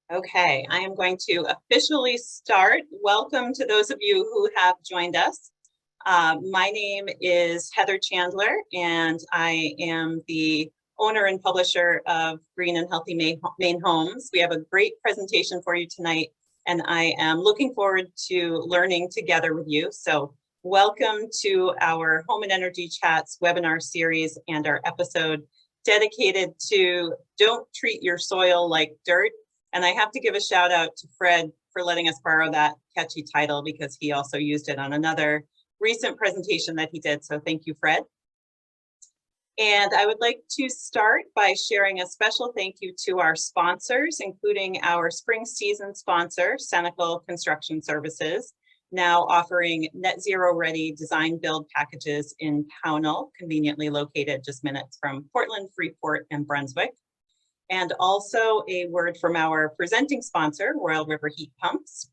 Okay, I am going to officially start. Welcome to those of you who have joined us. My name is Heather Chandler, and I am the owner and publisher of Green and Healthy Maine Homes. We have a great presentation for you tonight, and I am looking forward to learning together with you. So welcome to our Home and Energy Chats webinar series and our episode dedicated to Don't Treat Your Soil Like Dirt. And I have to give a shout out to Fred for letting us borrow that catchy title because he also used it on another recent presentation that he did. So thank you, Fred. And I would like to start by sharing a special thank you to our sponsors, including our spring season sponsor, Senecal Construction Services, now offering net zero ready design build packages in Pownell, conveniently located just minutes from Portland, Freeport, and Brunswick. And also a word from our presenting sponsor, Royal River Heat Pumps.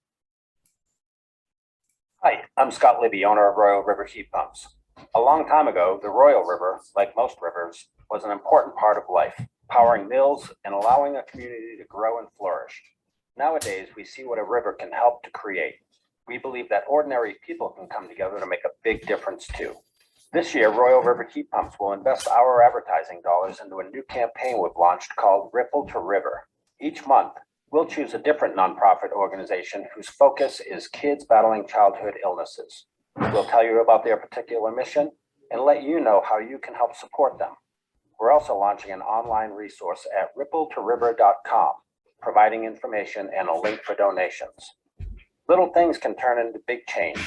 Hi, I'm Scott Libby, owner of Royal River Heat Pumps. A long time ago, the Royal River, like most rivers, was an important part of life, powering mills and allowing a community to grow and flourish. Nowadays, we see what a river can help to create. We believe that ordinary people can come together to make a big difference too. This year, Royal River Heat Pumps will invest our advertising dollars into a new campaign we've launched called Ripple to River. Each month, we'll choose a different nonprofit organization whose focus is kids battling childhood illnesses. We'll tell you about their particular mission and let you know how you can help support them. We're also launching an online resource at rippletoriver.com, providing information and a link for donations. Little things can turn into big change.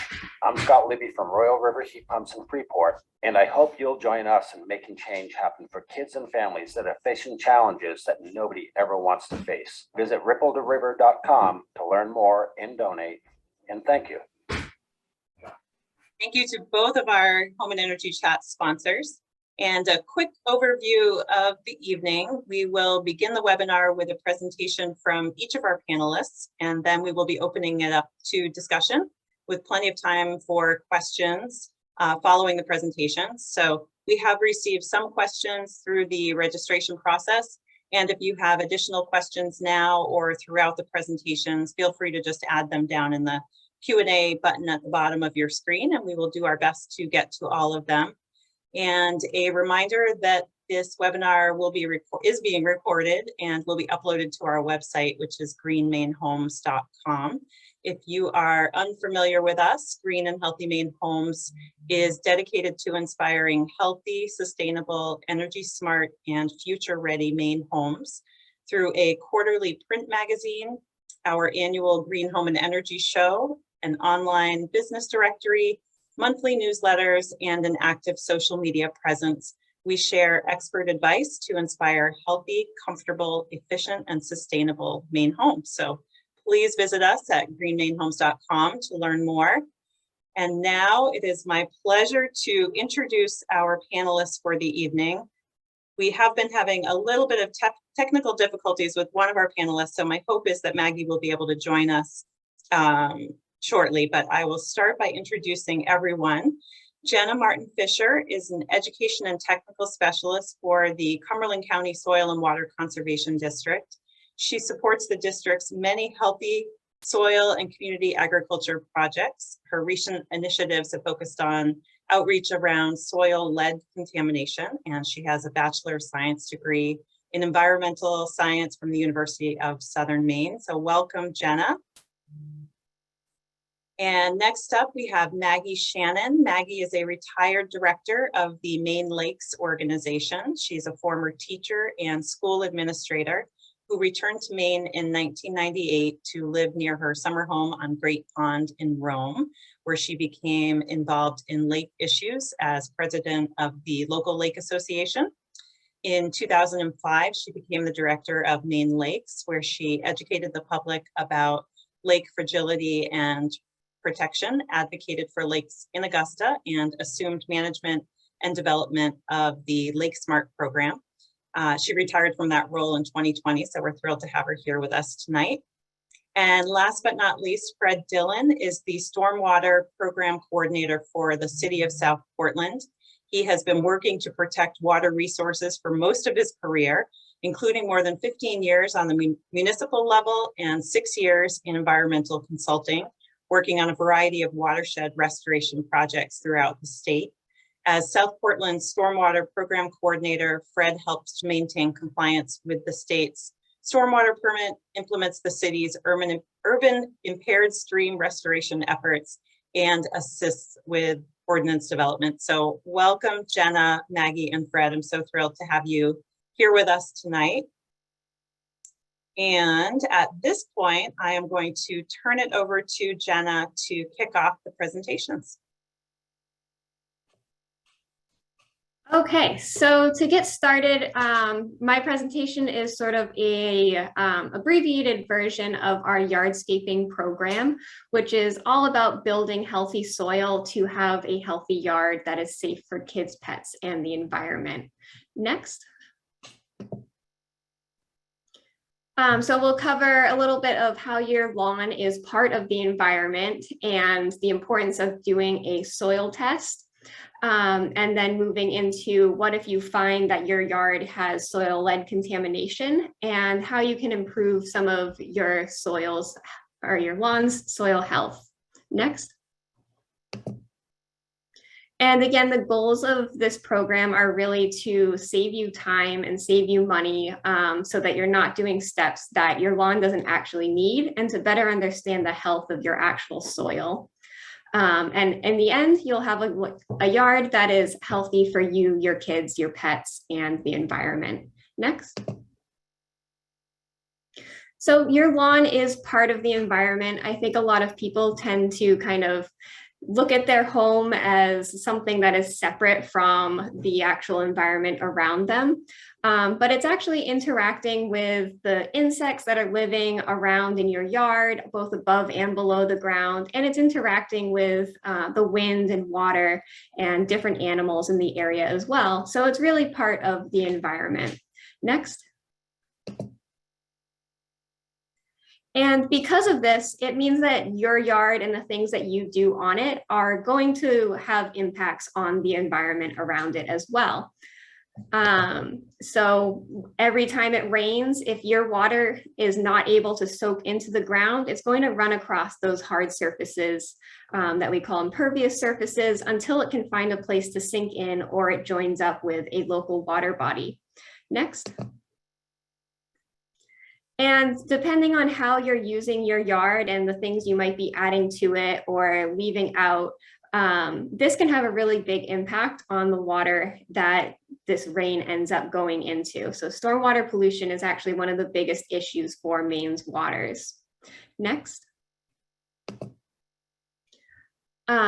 I'm Scott Libby from Royal River Heat Pumps in Freeport, and I hope you'll join us in making change happen for kids and families that are facing challenges that nobody ever wants to face. Visit rippletoriver.com to learn more and donate, and thank you. Thank you to both of our Home and Energy Chat sponsors. And a quick overview of the evening. We will begin the webinar with a presentation from each of our panelists, and then we will be opening it up to discussion with plenty of time for questions following the presentations. So we have received some questions through the registration process, and if you have additional questions now or throughout the presentations, feel free to just add them down in the Q&A button at the bottom of your screen, and we will do our best to get to all of them. And a reminder that this webinar is being recorded and will be uploaded to our website, which is greenmainehomes.com. If you are unfamiliar with us, Green and Healthy Maine Homes is dedicated to inspiring healthy, sustainable, energy smart, and future-ready Maine homes through a quarterly print magazine, our annual Green Home and Energy Show, an online business directory, monthly newsletters, and an active social media presence. We share expert advice to inspire healthy, comfortable, efficient, and sustainable Maine homes. So please visit us at greenmainehomes.com to learn more. And now it is my pleasure to introduce our panelists for the evening. We have been having a little bit of technical difficulties with one of our panelists, so my hope is that Maggie will be able to join us shortly, but I will start by introducing everyone. Jenna Martyn-Fisher is an education and technical specialist for the Cumberland County Soil and Water Conservation District. She supports the district's many healthy soil and community agriculture projects. Her recent initiatives have focused on outreach around soil lead contamination, and she has a Bachelor of Science degree in environmental science from the University of Southern Maine. So welcome, Jenna. And next up, we have Maggie Shannon. Maggie is a retired director of the Maine Lakes organization. She's a former teacher and school administrator who returned to Maine in 1998 to live near her summer home on Great Pond in Rome, where she became involved in lake issues as president of the local lake association. In 2005, she became the director of Maine Lakes, where she educated the public about lake fragility and protection, advocated for lakes in Augusta, and assumed management and development of the LakeSmart program. She retired from that role in 2020, so we're thrilled to have her here with us tonight. And last but not least, Fred Dillon is the Stormwater Program Coordinator for the City of South Portland. He has been working to protect water resources for most of his career, including more than 15 years on the municipal level and 6 years in environmental consulting, working on a variety of watershed restoration projects throughout the state. As South Portland's Stormwater Program Coordinator, Fred helps to maintain compliance with the state's stormwater permit, implements the city's urban impaired stream restoration efforts, and assists with ordinance development. So welcome, Jenna, Maggie, and Fred. I'm so thrilled to have you here with us tonight. And at this point, I am going to turn it over to Jenna to kick off the presentations. Okay, so to get started, my presentation is sort of a abbreviated version of our yardscaping program, which is all about building healthy soil to have a healthy yard that is safe for kids, pets, and the environment. Next. So we'll cover a little bit of how your lawn is part of the environment and the importance of doing a soil test. And then moving into what if you find that your yard has soil lead contamination and how you can improve some of your soils or your lawn's soil health. Next. And again, the goals of this program are really to save you time and save you money so that you're not doing steps that your lawn doesn't actually need, and to better understand the health of your actual soil. And in the end, you'll have a yard that is healthy for you, your kids, your pets, and the environment. Next. So your lawn is part of the environment. I think a lot of people tend to kind of look at their home as something that is separate from the actual environment around them. But it's actually interacting with the insects that are living around in your yard, both above and below the ground. And it's interacting with the wind and water and different animals in the area as well. So it's really part of the environment. Next. And because of this, it means that your yard and the things that you do on it are going to have impacts on the environment around it as well. So every time it rains, if your water is not able to soak into the ground, it's going to run across those hard surfaces that we call impervious surfaces until it can find a place to sink in or it joins up with a local water body. Next. And depending on how you're using your yard and the things you might be adding to it or leaving out, this can have a really big impact on the water that this rain ends up going into. So stormwater pollution is actually one of the biggest issues for Maine's waters. Next.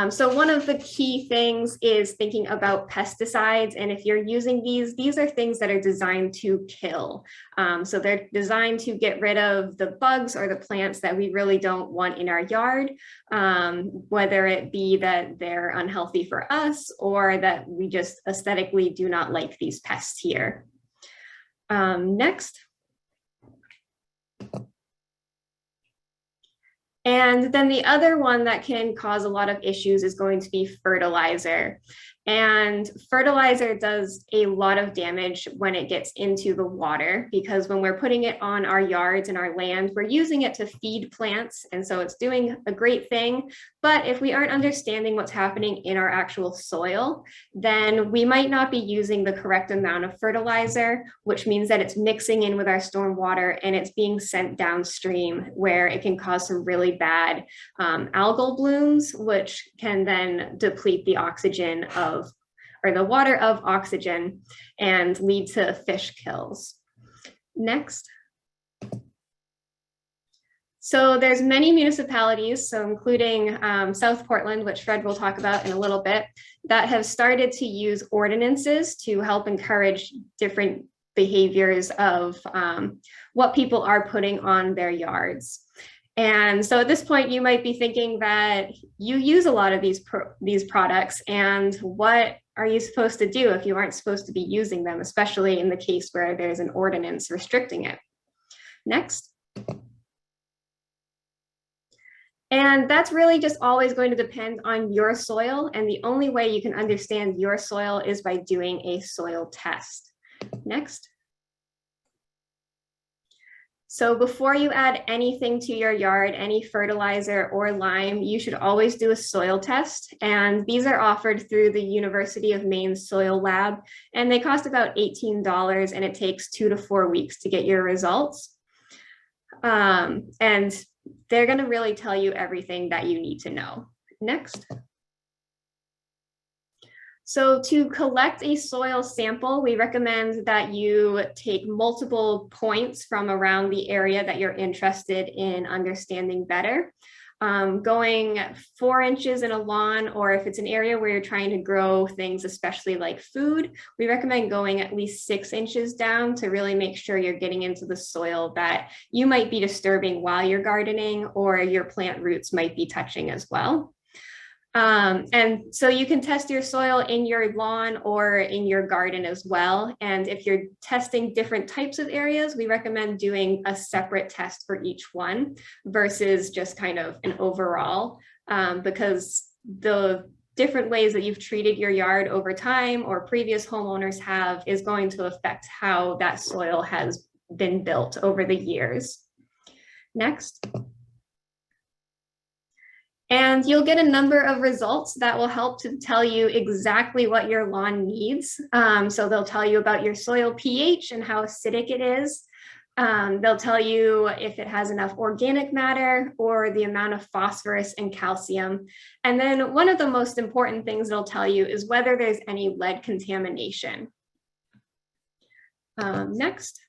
So one of the key things is thinking about pesticides. And if you're using these are things that are designed to kill. So they're designed to get rid of the bugs or the plants that we really don't want in our yard, whether it be that they're unhealthy for us or that we just aesthetically do not like these pests here. Next. And then the other one that can cause a lot of issues is going to be fertilizer. And fertilizer does a lot of damage when it gets into the water, because when we're putting it on our yards and our land, we're using it to feed plants. And so it's doing a great thing. But if we aren't understanding what's happening in our actual soil, then we might not be using the correct amount of fertilizer, which means that it's mixing in with our stormwater and it's being sent downstream, where it can cause some really bad algal blooms, which can then deplete the oxygen or the water of oxygen and lead to fish kills. Next. So there's many municipalities, so including South Portland, which Fred will talk about in a little bit, that have started to use ordinances to help encourage different behaviors of what people are putting on their yards. And so at this point, you might be thinking that you use a lot of these products, and what are you supposed to do if you aren't supposed to be using them, especially in the case where there's an ordinance restricting it? Next. And that's really just always going to depend on your soil. And the only way you can understand your soil is by doing a soil test. Next. So before you add anything to your yard, any fertilizer or lime, you should always do a soil test. And these are offered through the University of Maine Soil Lab, and they cost about $18, and it takes 2 to 4 weeks to get your results. And they're going to really tell you everything that you need to know. Next. So to collect a soil sample, we recommend that you take multiple points from around the area that you're interested in understanding better. Going 4 inches in a lawn, or if it's an area where you're trying to grow things, especially like food, we recommend going at least 6 inches down to really make sure you're getting into the soil that you might be disturbing while you're gardening, or your plant roots might be touching as well. And so you can test your soil in your lawn or in your garden as well. And if you're testing different types of areas, we recommend doing a separate test for each one versus just kind of an overall, because the different ways that you've treated your yard over time or previous homeowners have is going to affect how that soil has been built over the years. Next. And you'll get a number of results that will help to tell you exactly what your lawn needs. So they'll tell you about your soil pH and how acidic it is. They'll tell you if it has enough organic matter or the amount of phosphorus and calcium. And then one of the most important things they'll tell you is whether there's any lead contamination. Next.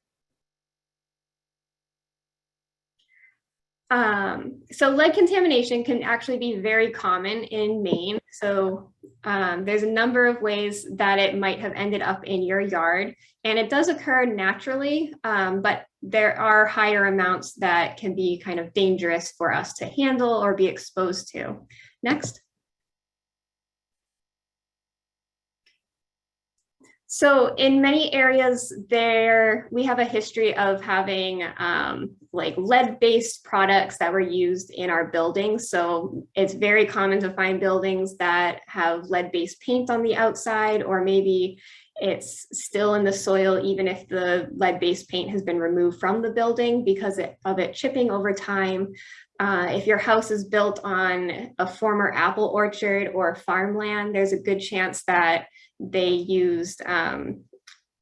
So lead contamination can actually be very common in Maine. So there's a number of ways that it might have ended up in your yard, and it does occur naturally, but there are higher amounts that can be kind of dangerous for us to handle or be exposed to. Next. So in many areas we have a history of having like lead-based products that were used in our buildings. So it's very common to find buildings that have lead-based paint on the outside, or maybe it's still in the soil even if the lead-based paint has been removed from the building because of it chipping over time. If your house is built on a former apple orchard or farmland, there's a good chance that they used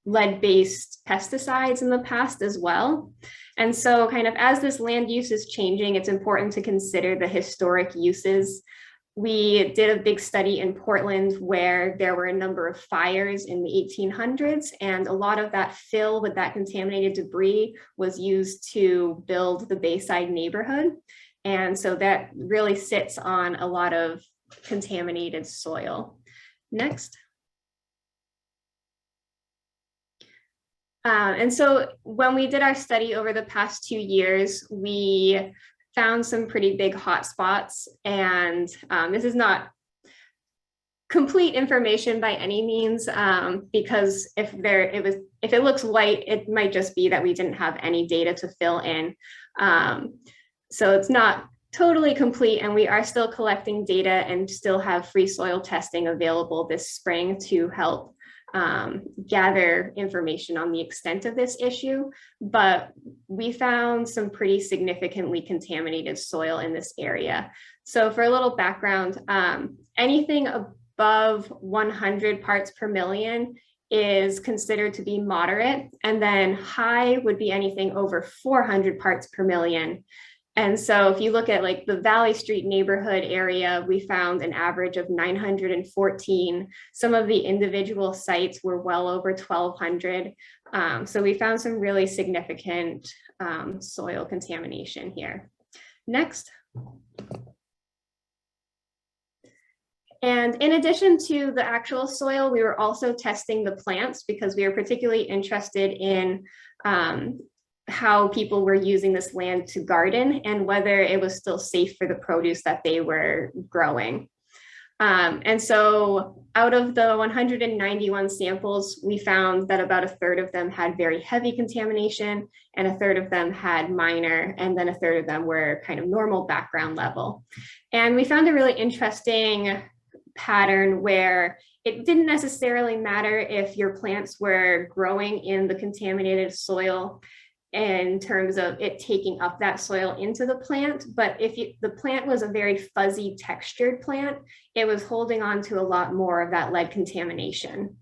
lead-based pesticides in the past as well. And so kind of as this land use is changing, it's important to consider the historic uses. We did a big study in Portland where there were a number of fires in the 1800s, and a lot of that fill with that contaminated debris was used to build the Bayside neighborhood. And so that really sits on a lot of contaminated soil. Next. And so when we did our study over the past 2 years, we found some pretty big hotspots, and this is not complete information by any means, because if it looks white, it might just be that we didn't have any data to fill in. So it's not totally complete, and we are still collecting data and still have free soil testing available this spring to help gather information on the extent of this issue. But we found some pretty significantly contaminated soil in this area. So for a little background, anything above 100 parts per million is considered to be moderate, and then high would be anything over 400 parts per million. And so if you look at like the Valley Street neighborhood area, we found an average of 914. Some of the individual sites were well over 1,200. So we found some really significant soil contamination here. Next. And in addition to the actual soil, we were also testing the plants because we were particularly interested in how people were using this land to garden and whether it was still safe for the produce that they were growing. And so out of the 191 samples, we found that about a third of them had very heavy contamination, and a third of them had minor, and then a third of them were kind of normal background level. And we found a really interesting pattern where it didn't necessarily matter if your plants were growing in the contaminated soil. in terms of it taking up that soil into the plant. But if the plant was a very fuzzy textured plant, it was holding on to a lot more of that lead contamination.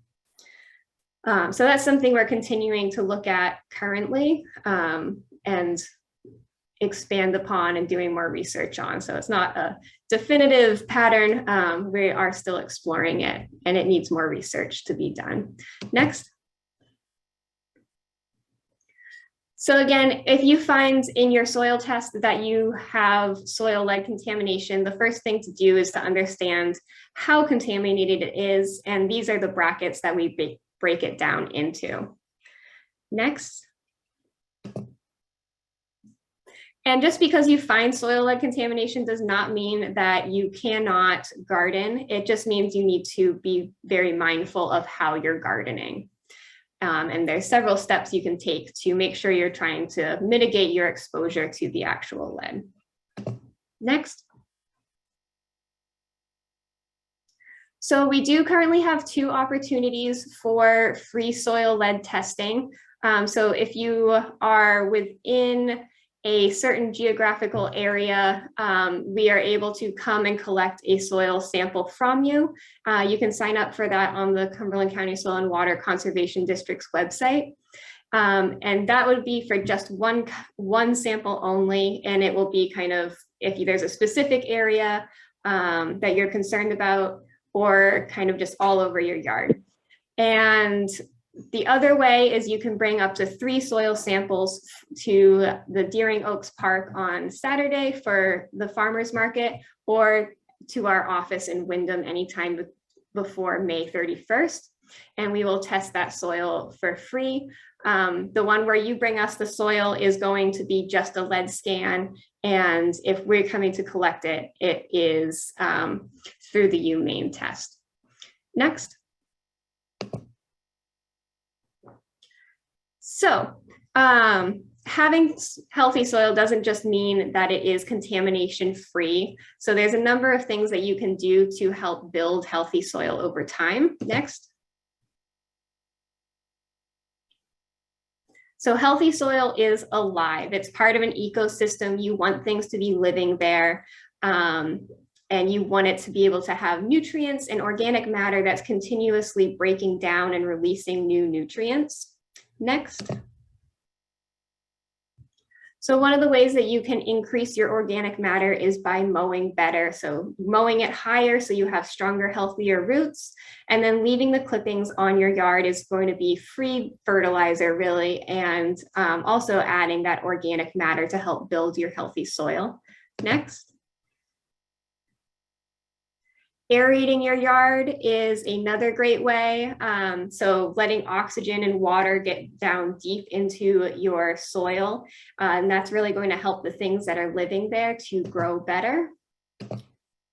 So that's something we're continuing to look at currently and expand upon and doing more research on. So it's not a definitive pattern. We are still exploring it, and it needs more research to be done. Next. So again, if you find in your soil test that you have soil lead contamination, the first thing to do is to understand how contaminated it is. And these are the brackets that we break it down into. Next. And just because you find soil lead contamination does not mean that you cannot garden. It just means you need to be very mindful of how you're gardening. And there's several steps you can take to make sure you're trying to mitigate your exposure to the actual lead. Next. So we do currently have 2 opportunities for free soil lead testing. So if you are within a certain geographical area, we are able to come and collect a soil sample from you. You can sign up for that on the Cumberland County Soil and Water Conservation District's website. And that would be for just one sample only. And it will be kind of, if there's a specific area that you're concerned about, or kind of just all over your yard. And the other way is you can bring up to 3 soil samples to the Deering Oaks Park on Saturday for the farmers market, or to our office in Windham anytime before May 31st. And we will test that soil for free. The one where you bring us the soil is going to be just a lead scan. And if we're coming to collect it, it is through the Maine test. Next. So having healthy soil doesn't just mean that it is contamination free. So there's a number of things that you can do to help build healthy soil over time. Next. So healthy soil is alive. It's part of an ecosystem. You want things to be living there. And you want it to be able to have nutrients and organic matter that's continuously breaking down and releasing new nutrients. Next. So one of the ways that you can increase your organic matter is by mowing better. So mowing it higher so you have stronger, healthier roots, and then leaving the clippings on your yard is going to be free fertilizer really, and also adding that organic matter to help build your healthy soil. Next. Aerating your yard is another great way. So letting oxygen and water get down deep into your soil. And that's really going to help the things that are living there to grow better.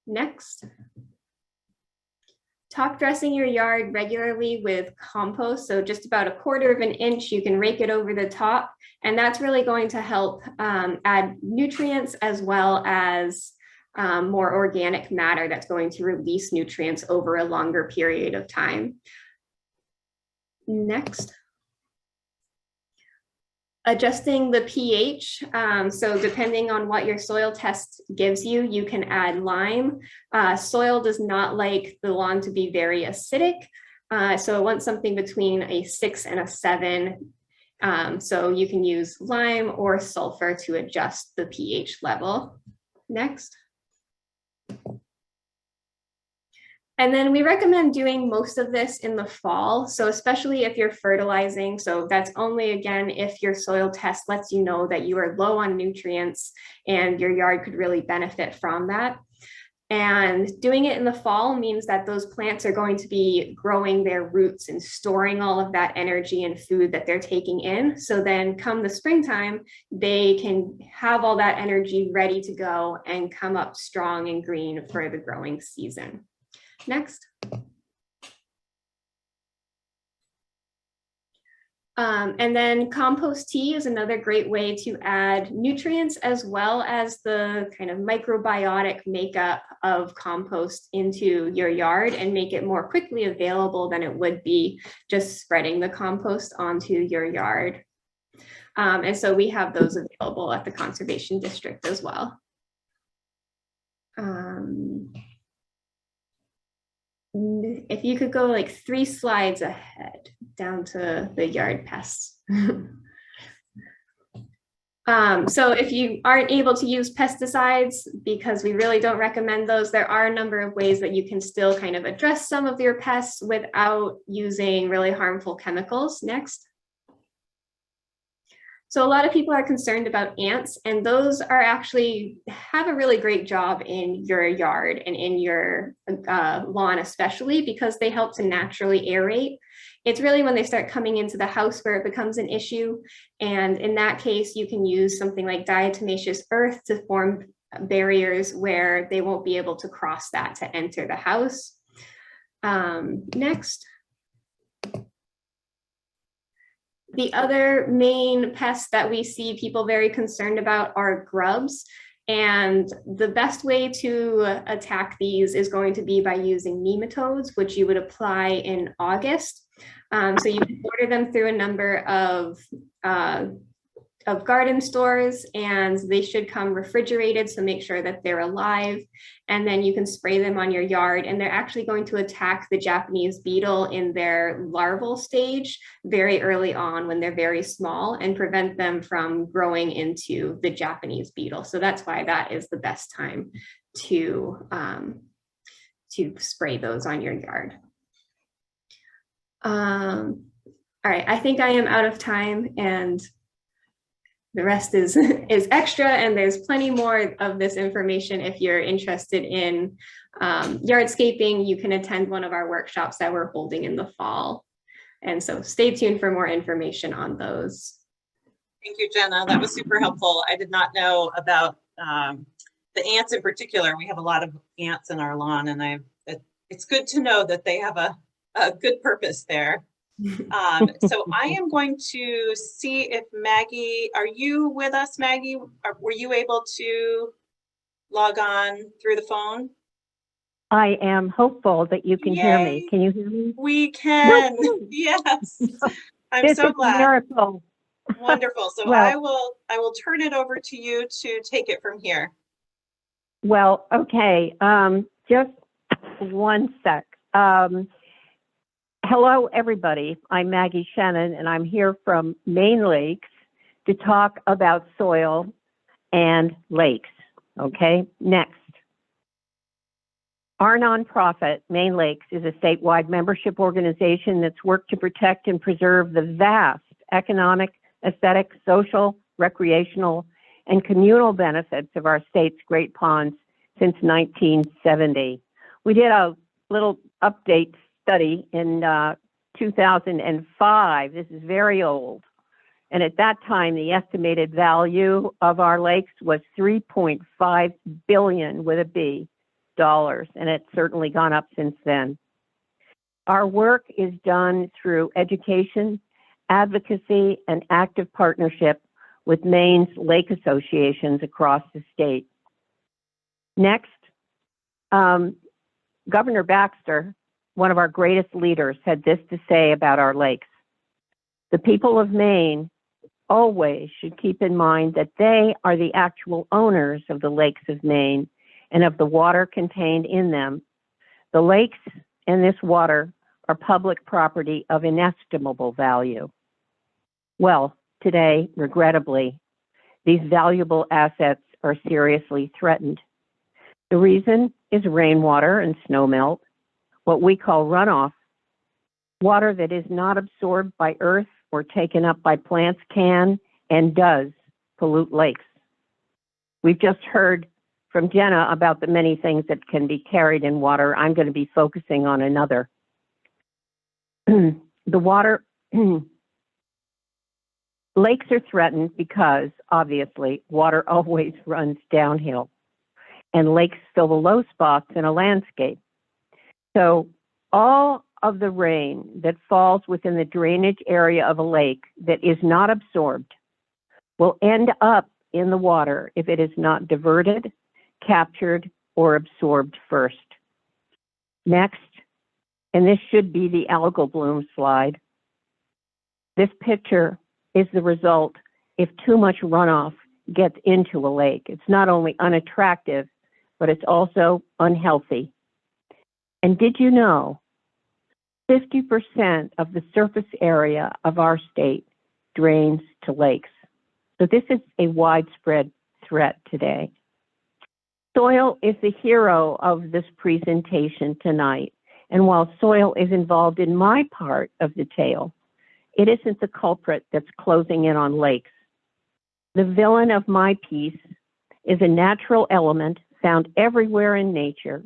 Next. Top dressing your yard regularly with compost. So just about 1/4 of an inch, you can rake it over the top. And that's really going to help add nutrients as well as more organic matter that's going to release nutrients over a longer period of time. Next. Adjusting the pH. So depending on what your soil test gives you, you can add lime. Soil does not like the lawn to be very acidic. So it wants something between a 6 and a 7. So you can use lime or sulfur to adjust the pH level. Next. And then we recommend doing most of this in the fall. So especially if you're fertilizing, so that's only again, if your soil test lets you know that you are low on nutrients and your yard could really benefit from that. And doing it in the fall means that those plants are going to be growing their roots and storing all of that energy and food that they're taking in. So then come the springtime, they can have all that energy ready to go and come up strong and green for the growing season. Next. And then compost tea is another great way to add nutrients as well as the kind of microbiotic makeup of compost into your yard and make it more quickly available than it would be just spreading the compost onto your yard. And so we have those available at the Conservation District as well. If you could go like 3 slides ahead down to the yard pests. So if you aren't able to use pesticides, because we really don't recommend those, there are a number of ways that you can still kind of address some of your pests without using really harmful chemicals. Next. So a lot of people are concerned about ants, and those are actually have a really great job in your yard and in your lawn, especially because they help to naturally aerate. It's really when they start coming into the house where it becomes an issue. And in that case, you can use something like diatomaceous earth to form barriers where they won't be able to cross that to enter the house. Next. The other main pests that we see people very concerned about are grubs. And the best way to attack these is going to be by using nematodes, which you would apply in August. So you can order them through a number of garden stores, and they should come refrigerated, so make sure that they're alive. And then you can spray them on your yard, and they're actually going to attack the Japanese beetle in their larval stage very early on when they're very small, and prevent them from growing into the Japanese beetle. So that's why that is the best time to spray those on your yard. All right, I think I am out of time, and the rest is extra, and there's plenty more of this information. If you're interested in yardscaping, you can attend one of our workshops that we're holding in the fall. And so stay tuned for more information on those. Thank you, Jenna. That was super helpful. I did not know about the ants in particular. We have a lot of ants in our lawn, and it's good to know that they have a good purpose there. So I am going to see if Maggie, are you with us, Maggie? Were you able to log on through the phone? I am hopeful that you can hear me. Can you hear me? We can. Yes. I'm This so is glad. A miracle. Wonderful. So Well, I will turn it over to you to take it from here. Well, okay. Just one sec. Hello, everybody. I'm Maggie Shannon, and I'm here from Maine Lakes to talk about soil and lakes. Okay, next. Our nonprofit, Maine Lakes, is a statewide membership organization that's worked to protect and preserve the vast economic, aesthetic, social, recreational, and communal benefits of our state's Great Ponds since 1970. We did a little update study in 2005. This is very old. And at that time, the estimated value of our lakes was $3.5 billion with a B dollars, and it's certainly gone up since then. Our work is done through education, advocacy, and active partnership with Maine's lake associations across the state. Next, Governor Baxter, one of our greatest leaders, had this to say about our lakes. The people of Maine always should keep in mind that they are the actual owners of the lakes of Maine and of the water contained in them. The lakes and this water are public property of inestimable value. Well, today, regrettably, these valuable assets are seriously threatened. The reason is rainwater and snowmelt, what we call runoff, water that is not absorbed by earth or taken up by plants can and does pollute lakes. We've just heard from Jenna about the many things that can be carried in water. I'm going to be focusing on another. The water, lakes are threatened because, obviously, water always runs downhill, and lakes fill the low spots in a landscape. So all of the rain that falls within the drainage area of a lake that is not absorbed will end up in the water if it is not diverted, captured, or absorbed first. Next, and this should be the algal bloom slide. This picture is the result if too much runoff gets into a lake. It's not only unattractive, but it's also unhealthy. And did you know 50% of the surface area of our state drains to lakes? So this is a widespread threat today. Soil is the hero of this presentation tonight. And while soil is involved in my part of the tale, it isn't the culprit that's closing in on lakes. The villain of my piece is a natural element found everywhere in nature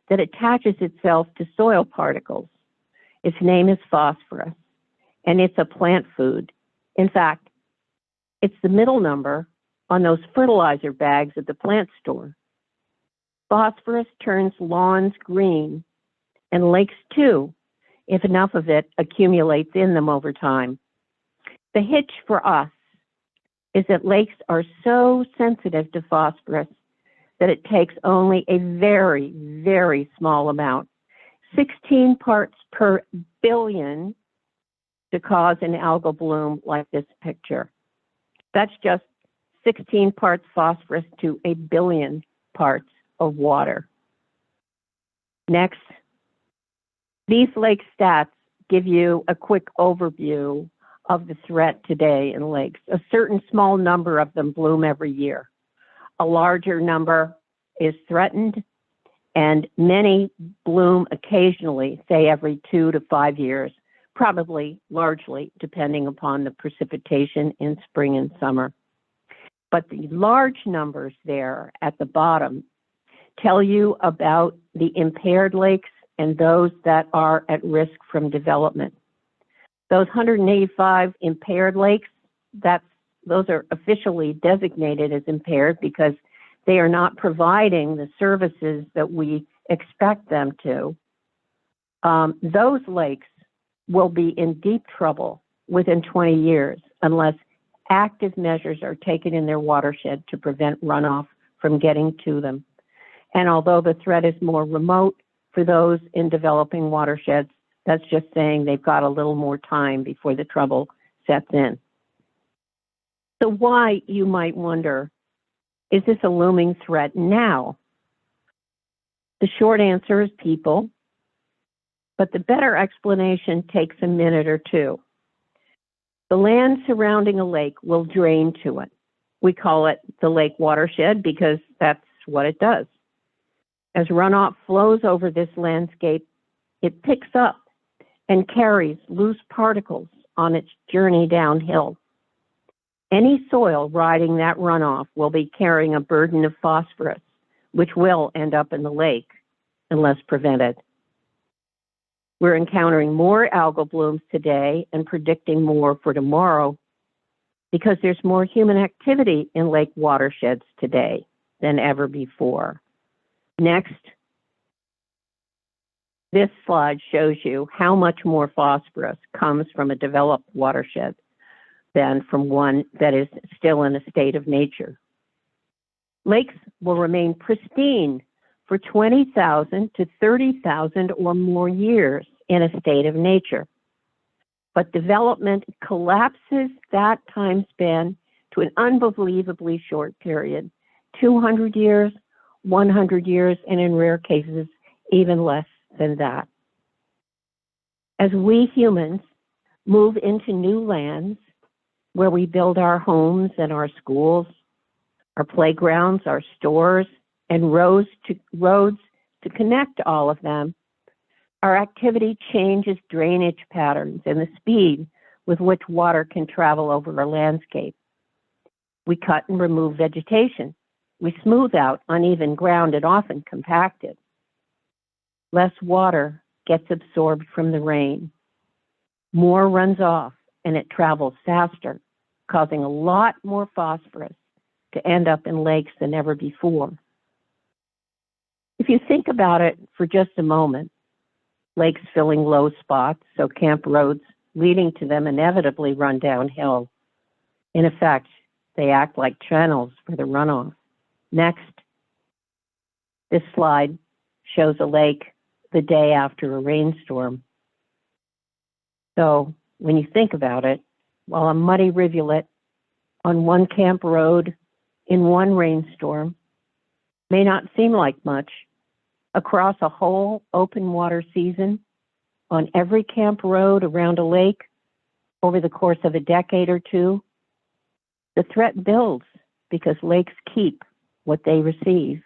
that attaches itself to soil particles. Its name is phosphorus, and it's a plant food. In fact, it's the middle number on those fertilizer bags at the plant store. Phosphorus turns lawns green, and lakes too, if enough of it accumulates in them over time. The hitch for us is that lakes are so sensitive to phosphorus that it takes only a very, very small amount, 16 parts per billion, to cause an algal bloom like this picture. That's just 16 parts phosphorus to a billion parts of water. Next, these lake stats give you a quick overview of the threat today in lakes. A certain small number of them bloom every year. A larger number is threatened, and many bloom occasionally, say every 2 to 5 years, probably largely depending upon the precipitation in spring and summer. But the large numbers there at the bottom tell you about the impaired lakes and those that are at risk from development. Those 185 impaired lakes, those are officially designated as impaired because they are not providing the services that we expect them to. Those lakes will be in deep trouble within 20 years unless active measures are taken in their watershed to prevent runoff from getting to them. And although the threat is more remote for those in developing watersheds, that's just saying they've got a little more time before the trouble sets in. So why, you might wonder, is this a looming threat now? The short answer is people, but the better explanation takes a minute or two. The land surrounding a lake will drain to it. We call it the lake watershed because that's what it does. As runoff flows over this landscape, it picks up and carries loose particles on its journey downhill. Any soil riding that runoff will be carrying a burden of phosphorus, which will end up in the lake unless prevented. We're encountering more algal blooms today and predicting more for tomorrow because there's more human activity in lake watersheds today than ever before. Next, this slide shows you how much more phosphorus comes from a developed watershed than from one that is still in a state of nature. Lakes will remain pristine for 20,000 to 30,000 or more years in a state of nature. But development collapses that time span to an unbelievably short period, 200 years, 100 years, and in rare cases, even less than that. As we humans move into new lands where we build our homes and our schools, our playgrounds, our stores, and roads to connect all of them, our activity changes drainage patterns and the speed with which water can travel over our landscape. We cut and remove vegetation. We smooth out uneven ground and often compact it. Less water gets absorbed from the rain. More runs off and it travels faster, causing a lot more phosphorus to end up in lakes than ever before. If you think about it for just a moment, lakes filling low spots, so camp roads leading to them inevitably run downhill. In effect, they act like channels for the runoff. Next, this slide shows a lake the day after a rainstorm. So when you think about it, while a muddy rivulet on one camp road in one rainstorm may not seem like much. Across a whole open water season, on every camp road around a lake, over the course of a decade or two, the threat builds because lakes keep what they receive.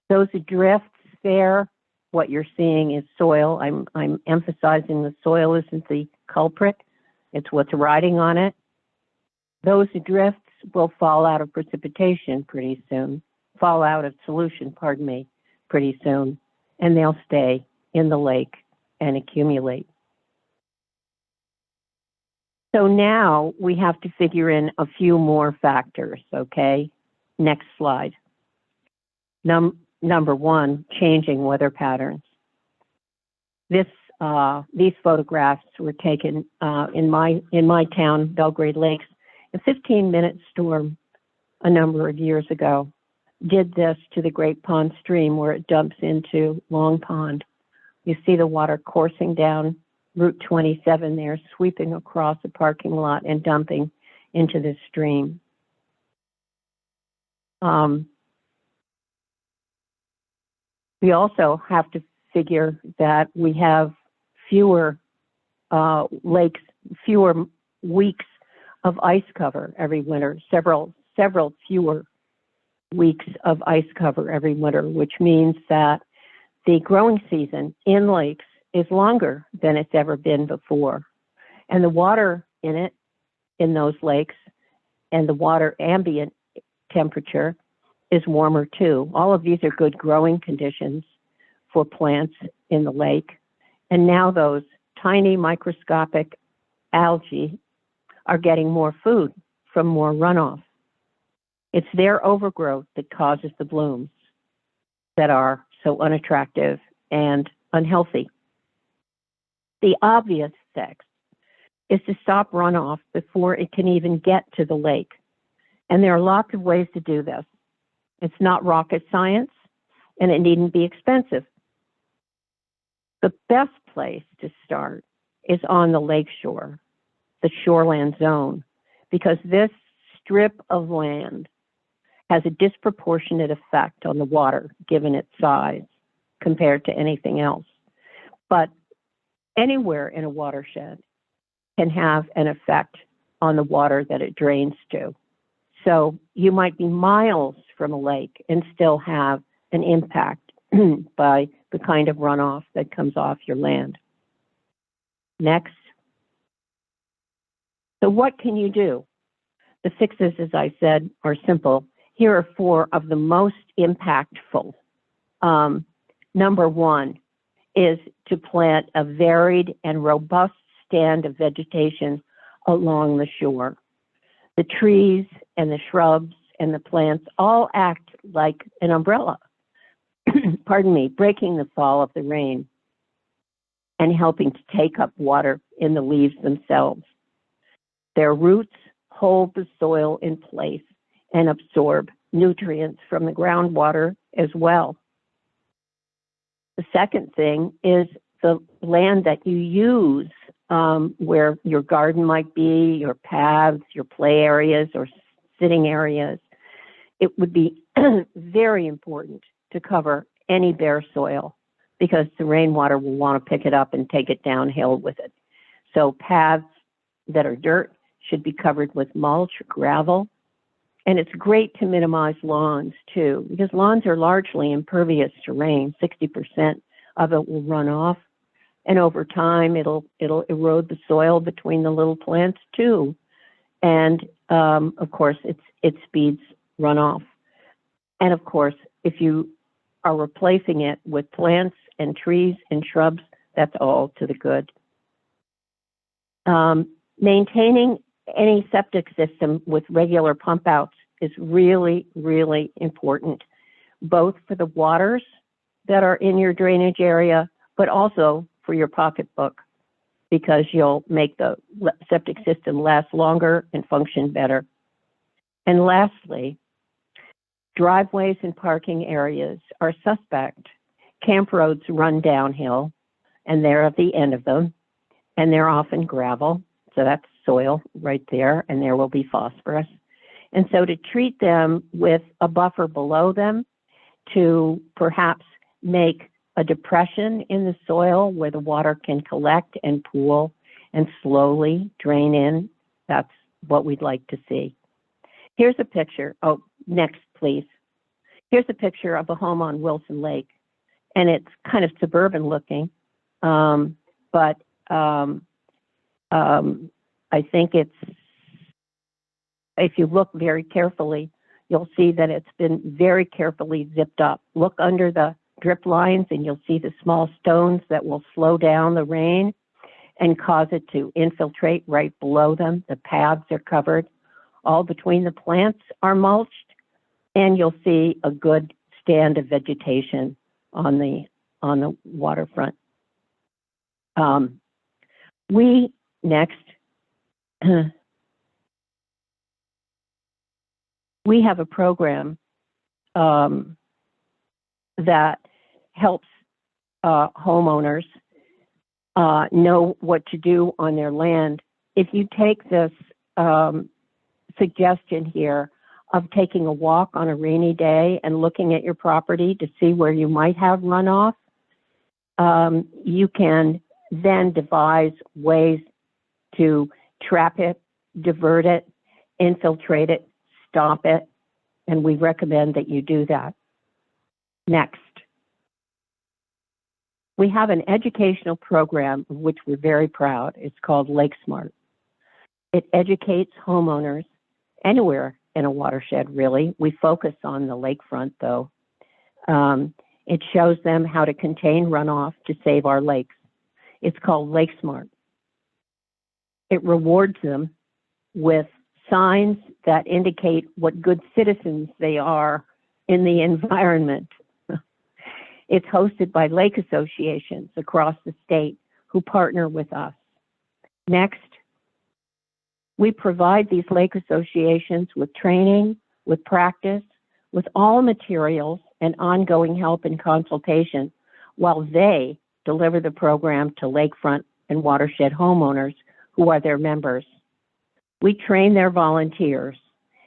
Those drifts there, what you're seeing is soil. I'm emphasizing the soil isn't the culprit. It's what's riding on it. Those drifts will fall out of precipitation pretty soon, fall out of solution, pardon me, pretty soon, and they'll stay in the lake and accumulate. So now we have to figure in a few more factors, okay? Next slide. Number one, changing weather patterns. These photographs were taken in my town, Belgrade Lakes. A 15-minute storm a number of years ago did this to the Great Pond stream where it dumps into Long Pond. You see the water coursing down Route 27 there, sweeping across the parking lot and dumping into the stream. We also have to figure that we have fewer lakes, fewer weeks of ice cover every winter, several fewer weeks of ice cover every winter, which means that the growing season in lakes is longer than it's ever been before. And the water in it, in those lakes, and the water ambient temperature is warmer too. All of these are good growing conditions for plants in the lake. And now those tiny microscopic algae are getting more food from more runoff. It's their overgrowth that causes the blooms that are so unattractive and unhealthy. The obvious fix is to stop runoff before it can even get to the lake. And there are lots of ways to do this. It's not rocket science, and it needn't be expensive. The best place to start is on the lake shore, the shoreland zone, because this strip of land has a disproportionate effect on the water given its size compared to anything else. But anywhere in a watershed can have an effect on the water that it drains to. So you might be miles from a lake and still have an impact by the kind of runoff that comes off your land. Next. So what can you do? The fixes, as I said, are simple. Here are four of the most impactful. Number one is to plant a varied and robust stand of vegetation along the shore. The trees and the shrubs and the plants all act like an umbrella, pardon me, breaking the fall of the rain and helping to take up water in the leaves themselves. Their roots hold the soil in place and absorb nutrients from the groundwater as well. The second thing is the land that you use, where your garden might be, your paths, your play areas, or sitting areas. It would be very important to cover any bare soil because the rainwater will want to pick it up and take it downhill with it. So paths that are dirt should be covered with mulch or gravel. And it's great to minimize lawns too, because lawns are largely impervious to rain. 60% of it will run off. And over time, it'll erode the soil between the little plants too. And of course, it speeds runoff. And of course, if you are replacing it with plants and trees and shrubs, that's all to the good. Maintaining any septic system with regular pump outs is really, really important, both for the waters that are in your drainage area, but also for your pocketbook, because you'll make the septic system last longer and function better. And lastly, driveways and parking areas are suspect. Camp roads run downhill, and they're at the end of them, and they're often gravel, so that's soil right there, and there will be phosphorus. And so to treat them with a buffer below them, to perhaps make a depression in the soil where the water can collect and pool and slowly drain in, that's what we'd like to see. Here's a picture. Oh, next, please. Here's a picture of a home on Wilson Lake, and it's kind of suburban looking, but I think it's, if you look very carefully, you'll see that it's been very carefully zipped up. Look under the drip lines and you'll see the small stones that will slow down the rain and cause it to infiltrate right below them. The paths are covered. All between the plants are mulched, and you'll see a good stand of vegetation on the waterfront. We next, we have a program that helps homeowners know what to do on their land. If you take this suggestion here of taking a walk on a rainy day and looking at your property to see where you might have runoff, you can then devise ways to trap it, divert it, infiltrate it, stop it, and we recommend that you do that. Next. We have an educational program of which we're very proud. It's called LakeSmart. It educates homeowners anywhere in a watershed, really. We focus on the lakefront, though. It shows them how to contain runoff to save our lakes. It's called LakeSmart. It rewards them with signs that indicate what good citizens they are in the environment. It's hosted by lake associations across the state who partner with us. Next, we provide these lake associations with training, with practice, with all materials and ongoing help and consultation while they deliver the program to lakefront and watershed homeowners who are their members. We train their volunteers,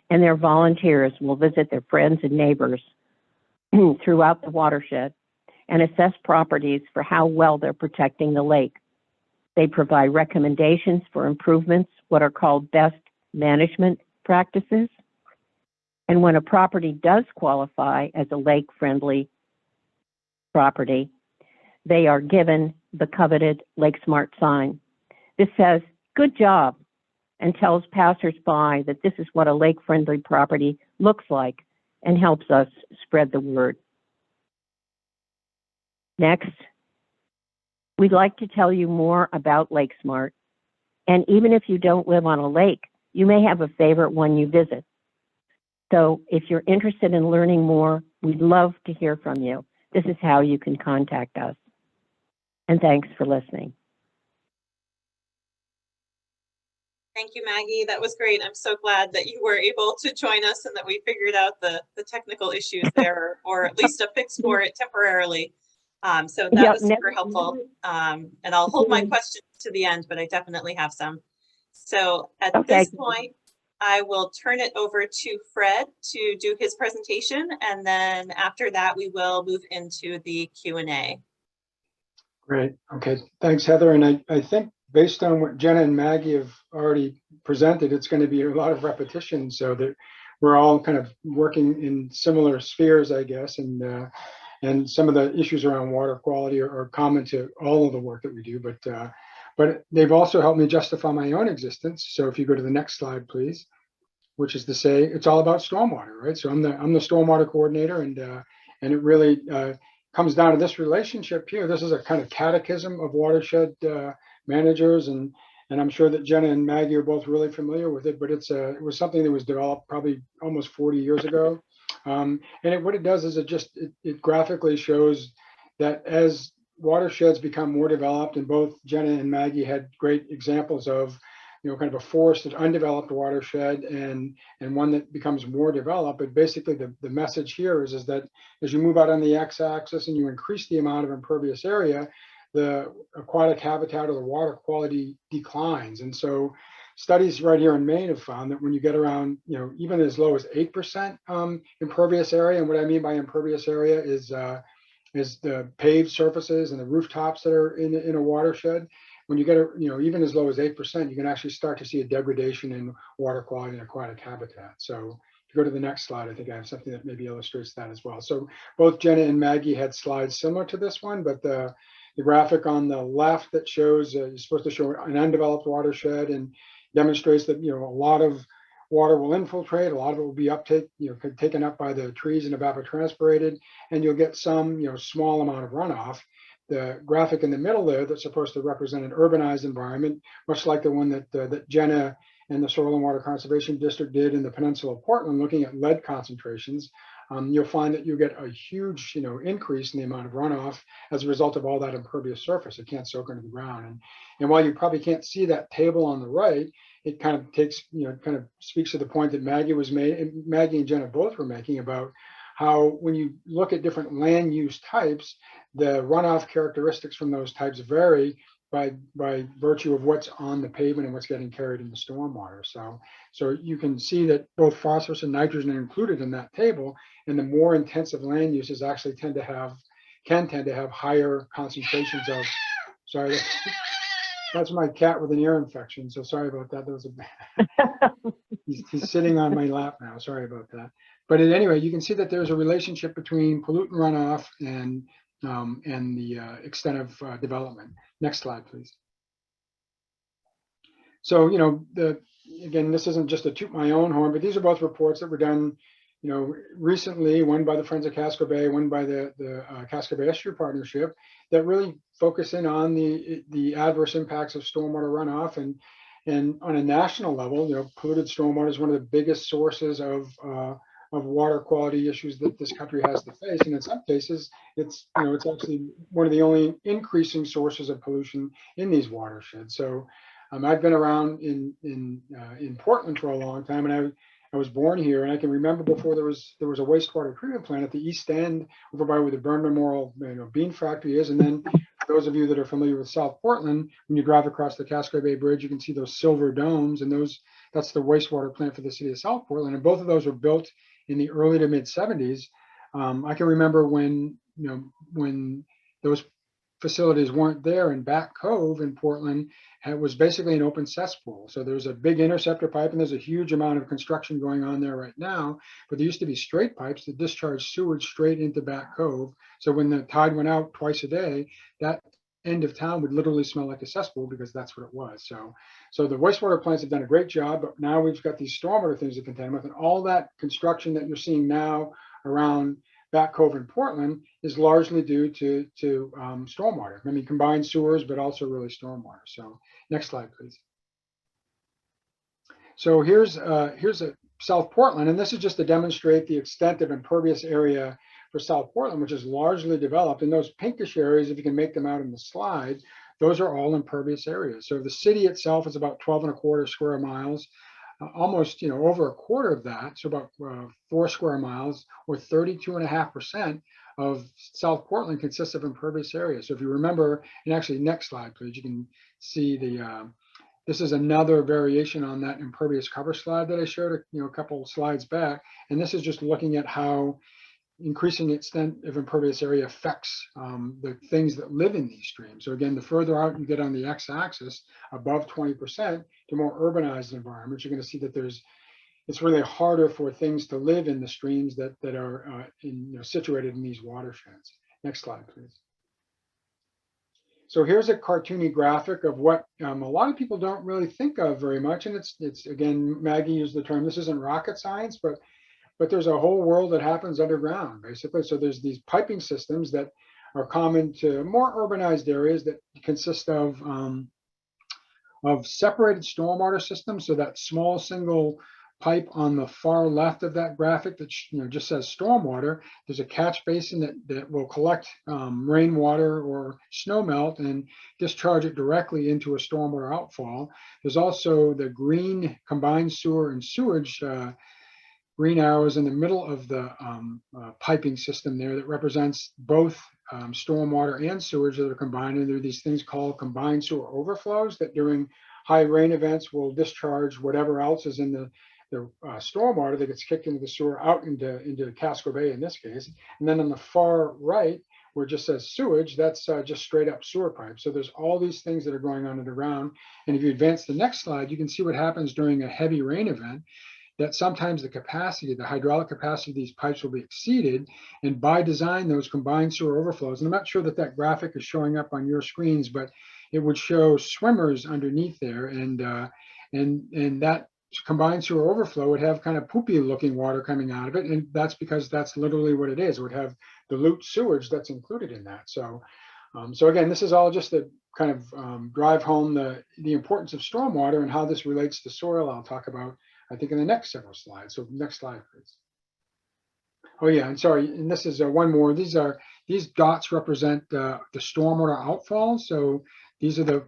and their volunteers will visit their friends and neighbors throughout the watershed and assess properties for how well they're protecting the lake. They provide recommendations for improvements, what are called best management practices. And when a property does qualify as a lake-friendly property, they are given the coveted LakeSmart sign. This says, "Good job," and tells passersby that this is what a lake-friendly property looks like and helps us spread the word. Next, we'd like to tell you more about LakeSmart. And even if you don't live on a lake, you may have a favorite one you visit. So if you're interested in learning more, we'd love to hear from you. This is how you can contact us. And thanks for listening. Thank you, Maggie. That was great. I'm so glad that you were able to join us and that we figured out the technical issues there, or at least a fix for it temporarily. So that was super helpful. And I'll hold my questions to the end, but I definitely have some. So at this point, I will turn it over to Fred to do his presentation. And then after that, we will move into the Q&A. Great. Okay. Thanks, Heather. And I think based on what Jenna and Maggie have already presented, it's going to be a lot of repetition so that we're all kind of working in similar spheres, I guess. And some of the issues around water quality are common to all of the work that we do, but they've also helped me justify my own existence. So if you go to the next slide, please, which is to say it's all about stormwater, right? So I'm the stormwater coordinator, and it really comes down to this relationship here. This is a kind of catechism of watershed managers, and I'm sure that Jenna and Maggie are both really familiar with it, but it was something that was developed probably almost 40 years ago. And what it does is it graphically shows that as watersheds become more developed, and both Jenna and Maggie had great examples of, kind of a forested, undeveloped watershed and one that becomes more developed. But basically the message here is that as you move out on the x-axis and you increase the amount of impervious area, the aquatic habitat or the water quality declines. And so studies right here in Maine have found that when you get around, even as low as 8% impervious area, and what I mean by impervious area is the paved surfaces and the rooftops that are in a watershed. When you get, even as low as 8%, you can actually start to see a degradation in water quality and aquatic habitat. So if you go to the next slide, I think I have something that maybe illustrates that as well. So both Jenna and Maggie had slides similar to this one, but the graphic on the left that shows, you're supposed to show an undeveloped watershed and demonstrates that, a lot of water will infiltrate, a lot of it will be taken up by the trees and evapotranspirated, and you'll get some, small amount of runoff. The graphic in the middle there that's supposed to represent an urbanized environment, much like the one that Jenna and the Soil and Water Conservation District did in the peninsula of Portland, looking at lead concentrations. You'll find that you get a huge, increase in the amount of runoff as a result of all that impervious surface. It can't soak into the ground. And while you probably can't see that table on the right, it kind of takes, kind of speaks to the point that Maggie and Jenna both were making about how when you look at different land use types, the runoff characteristics from those types vary by virtue of what's on the pavement and what's getting carried in the stormwater. So you can see that both phosphorus and nitrogen are included in that table, and the more intensive land uses actually can tend to have higher concentrations of, sorry, that's my cat with an ear infection. So sorry about that. That was he's sitting on my lap now. Sorry about that. But anyway, you can see that there's a relationship between pollutant runoff and the extent of development. Next slide, please. So, again, this isn't just to toot my own horn, but these are both reports that were done, recently, one by the Friends of Casco Bay, one by the Casco Bay Estuary Partnership, that really focus in on the adverse impacts of stormwater runoff. And on a national level, polluted stormwater is one of the biggest sources of water quality issues that this country has to face. And in some cases, it's actually one of the only increasing sources of pollution in these watersheds. So I've been around in Portland for a long time, and I was born here, and I can remember before there was a wastewater treatment plant at the East End over by where the Burn Memorial bean factory is. And then for those of you that are familiar with South Portland, when you drive across the Casco Bay Bridge, you can see those silver domes, and that's the wastewater plant for the city of South Portland. And both of those were built in the early to mid 70s. I can remember when those facilities weren't there, and Back Cove in Portland was basically an open cesspool. So there's a big interceptor pipe, and there's a huge amount of construction going on there right now, but there used to be straight pipes that discharge sewage straight into Back Cove. So when the tide went out twice a day, that end of town would literally smell like a cesspool, because that's what it was. So the wastewater plants have done a great job, but now we've got these stormwater things to contend with, and all that construction that you're seeing now around Back Cove in Portland is largely due to stormwater. I mean, combined sewers, but also really stormwater. So next slide, please. So here's a South Portland, and this is just to demonstrate the extent of impervious area for South Portland, which is largely developed. And those pinkish areas, if you can make them out in the slide, those are all impervious areas. So the city itself is about 12.25 square miles. Almost, over a quarter of that, so about 4 square miles, or 32.5% of South Portland consists of impervious areas. So if you remember, and actually next slide, please, you can see this is another variation on that impervious cover slide that I showed a couple of slides back. And this is just looking at how increasing extent of impervious area affects the things that live in these streams. So again, the further out you get on the x-axis, above 20%, to more urbanized environments, you're going to see that it's really harder for things to live in the streams that are situated in these watersheds. Next slide, please. So here's a cartoony graphic of what a lot of people don't really think of very much. And it's again, Maggie used the term, this isn't rocket science, but there's a whole world that happens underground, basically. So there's these piping systems that are common to more urbanized areas that consist of separated stormwater systems. So that small single pipe on the far left of that graphic that just says stormwater, there's a catch basin that will collect rainwater or snow melt and discharge it directly into a stormwater outfall. There's also the green combined sewer and sewage green arrows in the middle of the piping system there that represents both stormwater and sewage that are combined. And there are these things called combined sewer overflows that during high rain events will discharge whatever else is in the stormwater that gets kicked into the sewer out into Casco Bay in this case. And then on the far right, where it just says sewage, that's just straight up sewer pipe. So there's all these things that are going on around. And if you advance the next slide, you can see what happens during a heavy rain event, that sometimes the capacity, the hydraulic capacity of these pipes will be exceeded. And by design, those combined sewer overflows, and I'm not sure that that graphic is showing up on your screens, but it would show swimmers underneath there. And that combined sewer overflow would have kind of poopy looking water coming out of it. And that's because that's literally what it is. It would have dilute sewage that's included in that. So again, this is all just to kind of drive home the importance of stormwater and how this relates to soil. I'll talk about, I think, in the next several slides. So next slide, please. Oh yeah, and sorry, and this is one more. These dots represent the stormwater outfall. So these are the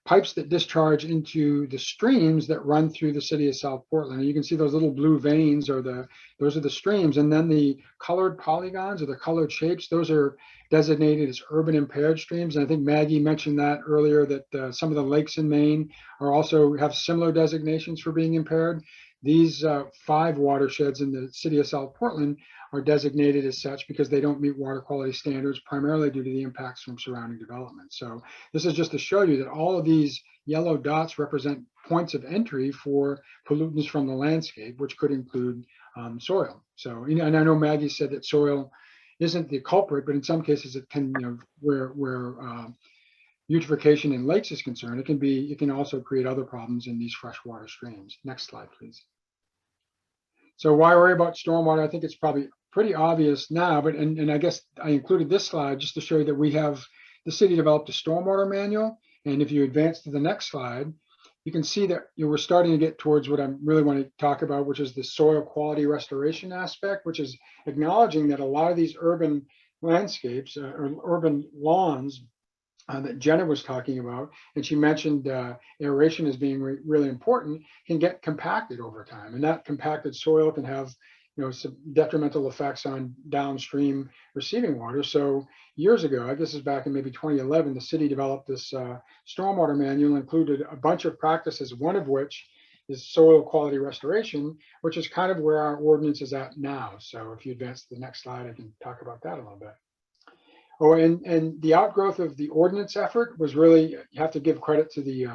pipes that discharge into the streams that run through the city of South Portland. And you can see those little blue veins those are the streams. And then the colored polygons or the colored shapes, those are designated as urban impaired streams. And I think Maggie mentioned that earlier, that some of the lakes in Maine also have similar designations for being impaired. These 5 watersheds in the city of South Portland are designated as such because they don't meet water quality standards, primarily due to the impacts from surrounding development. So this is just to show you that all of these yellow dots represent points of entry for pollutants from the landscape, which could include soil. So, and I know Maggie said that soil isn't the culprit, but in some cases it can, where eutrophication in lakes is concerned, it can also create other problems in these freshwater streams. Next slide, please. So why worry about stormwater? I think it's probably pretty obvious now, but and I guess I included this slide just to show you that the city developed a stormwater manual. And if you advance to the next slide, you can see that we're starting to get towards what I really want to talk about, which is the soil quality restoration aspect, which is acknowledging that a lot of these urban landscapes or urban lawns that Jenna was talking about, and she mentioned aeration as being really important, can get compacted over time. And that compacted soil can have some detrimental effects on downstream receiving water. So years ago, I guess it's back in maybe 2011, the city developed this stormwater manual, included a bunch of practices, one of which is soil quality restoration, which is kind of where our ordinance is at now. So if you advance to the next slide, I can talk about that a little bit. Oh, and the outgrowth of the ordinance effort was really, you have to give credit to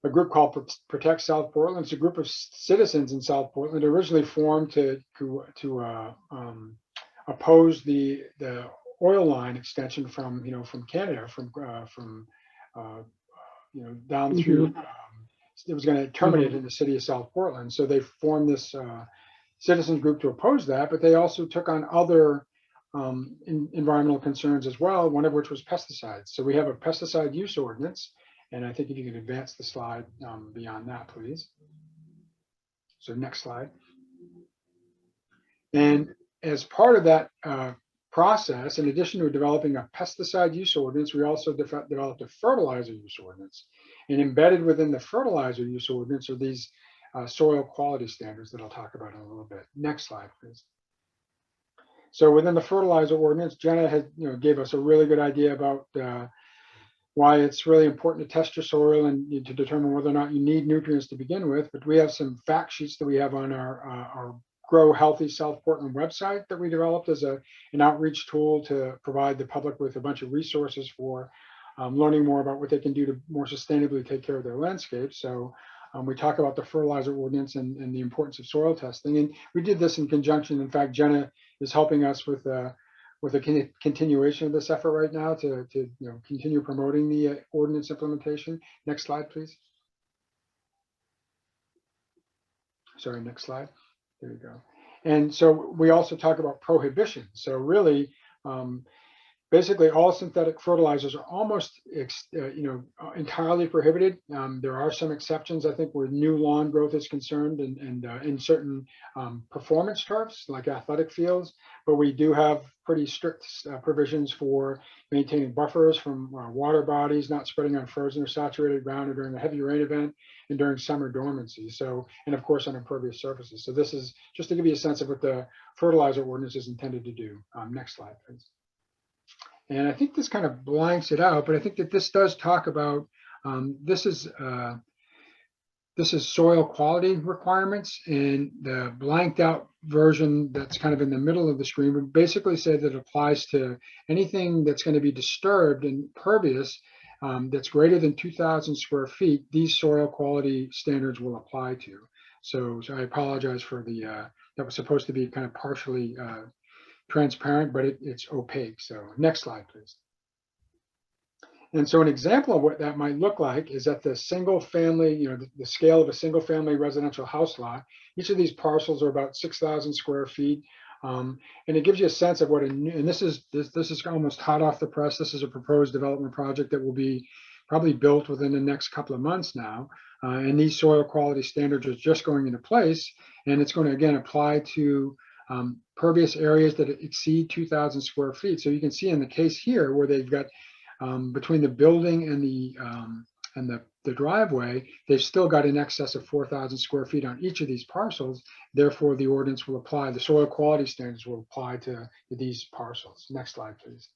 a group called Protect South Portland. It's a group of citizens in South Portland originally formed to oppose the oil line extension from Canada, down through. It was going to terminate in the city of South Portland. So they formed this citizens group to oppose that, but they also took on other environmental concerns as well, one of which was pesticides. So we have a pesticide use ordinance, and I think if you can advance the slide beyond that, please. So next slide. And as part of that process, in addition to developing a pesticide use ordinance, we also developed a fertilizer use ordinance. And embedded within the fertilizer use ordinance are these soil quality standards that I'll talk about in a little bit. Next slide, please. So within the fertilizer ordinance, Jenna gave us a really good idea about why it's really important to test your soil and to determine whether or not you need nutrients to begin with. But we have some fact sheets that we have on our Grow Healthy South Portland website that we developed as an outreach tool to provide the public with a bunch of resources for learning more about what they can do to more sustainably take care of their landscapes. So we talk about the fertilizer ordinance and the importance of soil testing. And we did this in conjunction. In fact, Jenna is helping us with a continuation of this effort right now to continue promoting the ordinance implementation. Next slide, please. Sorry, next slide. There you go. And so we also talk about prohibition. So really, basically all synthetic fertilizers are almost entirely prohibited. There are some exceptions, I think, where new lawn growth is concerned and in certain performance turfs like athletic fields, but we do have pretty strict provisions for maintaining buffers from water bodies, not spreading on frozen or saturated ground or during a heavy rain event and during summer dormancy. So, and of course on impervious surfaces. So this is just to give you a sense of what the fertilizer ordinance is intended to do. Next slide, please. And I think this kind of blanks it out, but I think that this does talk about This is soil quality requirements, and the blanked out version that's kind of in the middle of the screen would basically say that it applies to anything that's going to be disturbed and pervious that's greater than 2,000 square feet. These soil quality standards will apply to. So I apologize for the, that was supposed to be kind of partially transparent, but it's opaque. So next slide, please. And so an example of what that might look like is at the single family, the scale of a single family residential house lot. Each of these parcels are about 6,000 square feet. And it gives you a sense of what and this is almost hot off the press. This is a proposed development project that will be probably built within the next couple of months now. And these soil quality standards are just going into place. And it's going to, again, apply to pervious areas that exceed 2,000 square feet. So you can see in the case here where they've got between the building and the driveway, they've still got in excess of 4,000 square feet on each of these parcels. Therefore, the ordinance will apply, the soil quality standards will apply to these parcels. Next slide, please.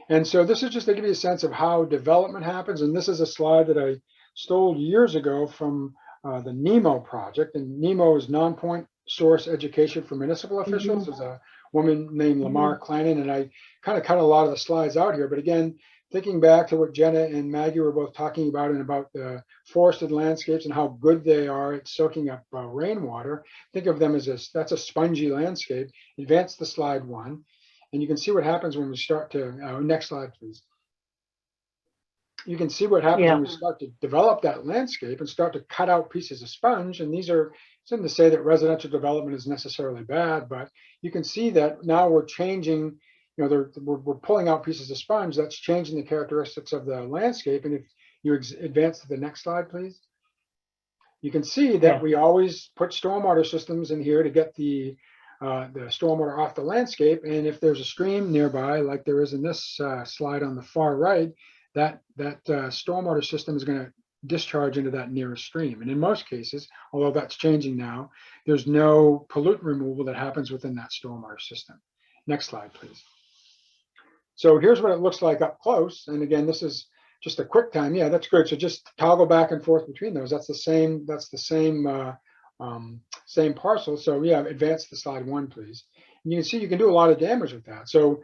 And so this is just to give you a sense of how development happens. And this is a slide that I stole years ago from the NEMO project. And NEMO is non-point source education for municipal officials. There's a woman named Lamar Clannon, and I kind of cut a lot of the slides out here. But again, thinking back to what Jenna and Maggie were both talking about and about the forested landscapes and how good they are at soaking up rainwater, think of them as that's a spongy landscape. Advance the slide one, and you can see what happens when we start to, next slide, please. You can see what happens when we start to develop that landscape and start to cut out pieces of sponge. And these are something to say that residential development is necessarily bad, but you can see that now we're changing, we're pulling out pieces of sponge. That's changing the characteristics of the landscape. And if you advance to the next slide, please, you can see that we always put stormwater systems in here to get the stormwater off the landscape. And if there's a stream nearby, like there is in this slide on the far right, that stormwater system is going to discharge into that nearest stream. And in most cases, although that's changing now, there's no pollutant removal that happens within that stormwater system. Next slide, please. So here's what it looks like up close. And again, this is just a quick time. Yeah, that's good. So just toggle back and forth between those. That's the same same parcel. So yeah, advance the slide one, please. And you can see you can do a lot of damage with that. So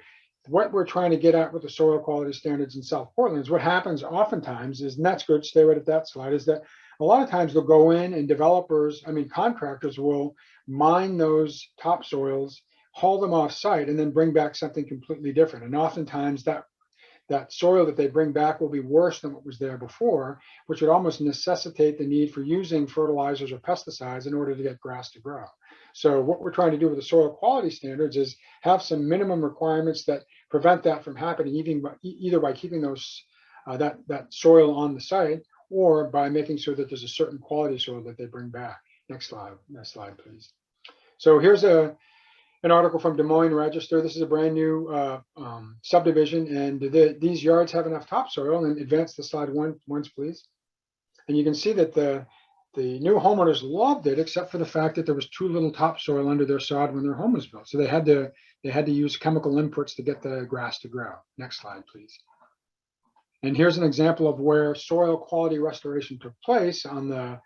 what we're trying to get at with the soil quality standards in South Portland is what happens oftentimes is, and that's good, stay right at that slide, is that a lot of times they'll go in and contractors will mine those topsoils, haul them off site, and then bring back something completely different. And oftentimes that soil that they bring back will be worse than what was there before, which would almost necessitate the need for using fertilizers or pesticides in order to get grass to grow. So what we're trying to do with the soil quality standards is have some minimum requirements that prevent that from happening, either by keeping those that soil on the site or by making sure that there's a certain quality soil that they bring back. Next slide, please. So here's an article from Des Moines Register. This is a brand new subdivision, and these yards have enough topsoil. And advance the slide once, please. And you can see that the new homeowners loved it, except for the fact that there was too little topsoil under their sod when their home was built. So they had to use chemical inputs to get the grass to grow. Next slide, please. And here's an example of where soil quality restoration took place. On the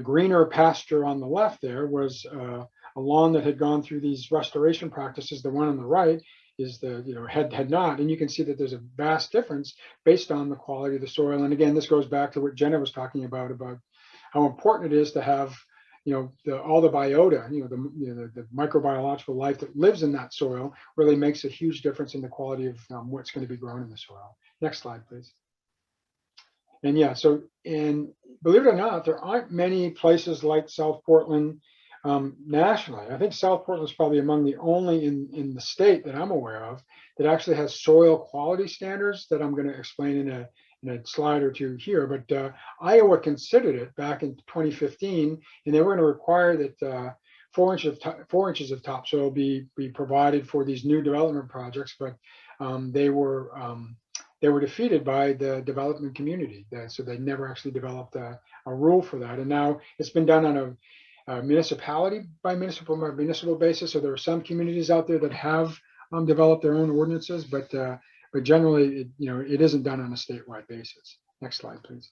greener pasture on the left there was a lawn that had gone through these restoration practices. The one on the right is had not. And you can see that there's a vast difference based on the quality of the soil. And again, this goes back to what Jenna was talking about how important it is to have, all the biota, the microbiological life that lives in that soil really makes a huge difference in the quality of what's going to be grown in the soil. Next slide, please. And yeah, and believe it or not, there aren't many places like South Portland nationally. I think South Portland is probably among the only in the state that I'm aware of that actually has soil quality standards that I'm going to explain in a slide or two here. But Iowa considered it back in 2015, and they were going to require that 4 inches of topsoil be provided for these new development projects, but they were defeated by the development community. So they never actually developed a rule for that. And now it's been done on a municipality by municipal basis. So there are some communities out there that have developed their own ordinances, but generally, it isn't done on a statewide basis. Next slide, please.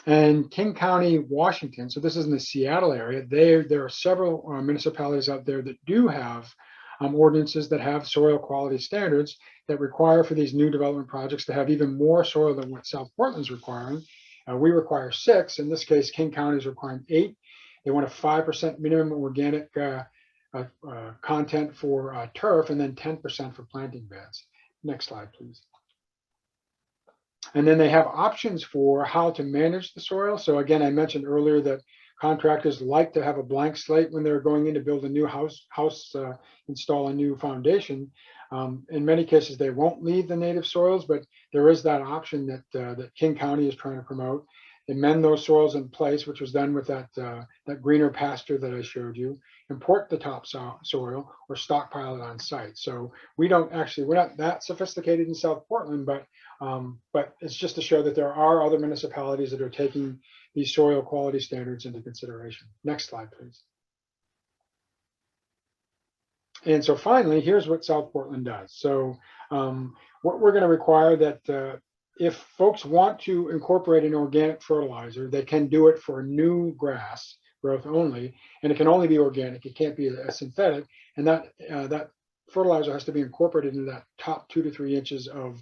And King County, Washington, so this is in the Seattle area, there are several municipalities out there that do have ordinances that have soil quality standards that require for these new development projects to have even more soil than what South Portland's requiring. We require 6. In this case, King County is requiring 8. They want a 5% minimum organic content for turf and then 10% for planting beds. Next slide, please. And then they have options for how to manage the soil. So again, I mentioned earlier that contractors like to have a blank slate when they're going in to build a new house, install a new foundation. In many cases, they won't leave the native soils, but there is that option that King County is trying to promote. They mend those soils in place, which was done with that greener pasture that I showed you, import the topsoil or stockpile it on site. So we're not that sophisticated in South Portland, but it's just to show that there are other municipalities that are taking these soil quality standards into consideration. Next slide, please. And so finally, here's what South Portland does. So what we're going to require that if folks want to incorporate an organic fertilizer, they can do it for new grass growth only, and it can only be organic. It can't be a synthetic, and that fertilizer has to be incorporated into that top 2 to 3 inches of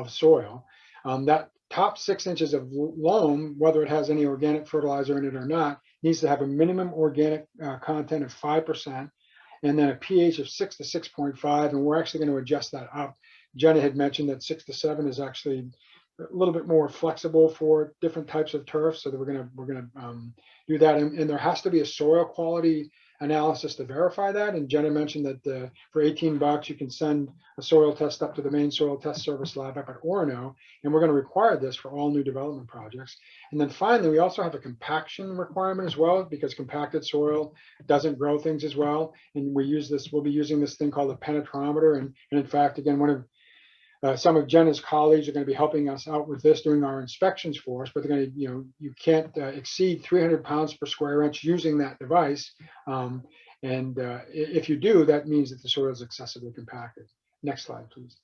soil. That top 6 inches of loam, whether it has any organic fertilizer in it or not, needs to have a minimum organic content of 5%, and then a pH of 6 to 6.5, and we're actually going to adjust that up. Jenna had mentioned that 6 to 7 is actually a little bit more flexible for different types of turf, so that we're gonna do that. And there has to be a soil quality analysis to verify that. And Jenna mentioned that for $18, you can send a soil test up to the Maine Soil Test Service Lab up at Orono, and we're going to require this for all new development projects. And then finally, we also have a compaction requirement as well, because compacted soil doesn't grow things as well. And we'll be using this thing called a penetrometer. And in fact, again, some of Jenna's colleagues are going to be helping us out with this, doing our inspections for us, but they're going to, you can't exceed 300 pounds per square inch using that device. If you do, that means that the soil is excessively compacted. Next slide, please.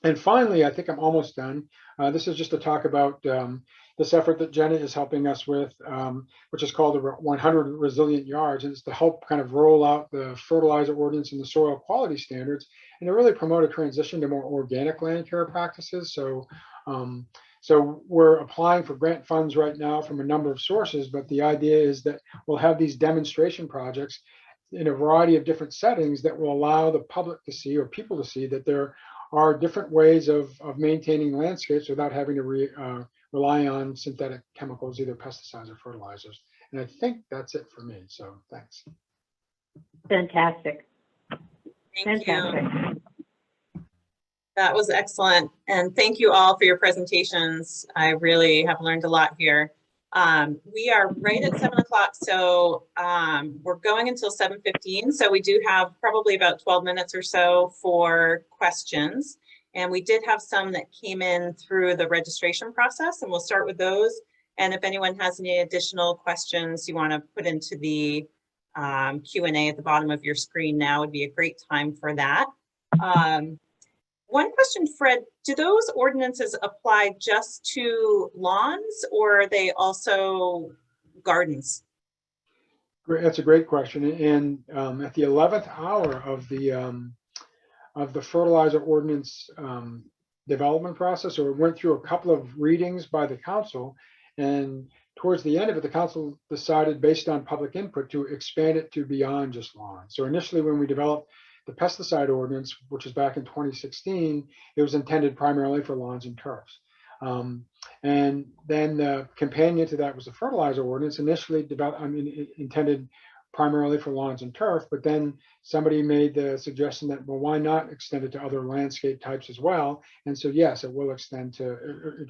And finally, I think I'm almost done. This is just to talk about this effort that Jenna is helping us with, which is called the 100 Resilient Yards, and it's to help kind of roll out the fertilizer ordinance and the soil quality standards, and to really promote a transition to more organic land care practices. So we're applying for grant funds right now from a number of sources, but the idea is that we'll have these demonstration projects in a variety of different settings that will allow the public to see, or people to see, that there are different ways of maintaining landscapes without having to rely on synthetic chemicals, either pesticides or fertilizers. And I think that's it for me. So thanks. Fantastic. Thank Fantastic. you. That was excellent. And thank you all for your presentations. I really have learned a lot here. We are right at 7 o'clock, so we're going until 7:15. So we do have probably about 12 minutes or so for questions. And we did have some that came in through the registration process, and we'll start with those. And if anyone has any additional questions you want to put into the Q&A at the bottom of your screen now, would be a great time for that. One question, Fred, do those ordinances apply just to lawns, or are they also gardens? Great, that's a great question. And at the 11th hour of the fertilizer ordinance development process, or it went through a couple of readings by the council, and towards the end of it, the council decided, based on public input, to expand it to beyond just lawns. So initially, when we developed the pesticide ordinance, which was back in 2016, it was intended primarily for lawns and turfs. And then the companion to that was the fertilizer ordinance, initially intended primarily for lawns and turf, but then somebody made the suggestion that, well, why not extend it to other landscape types as well? And so, yes, it will extend to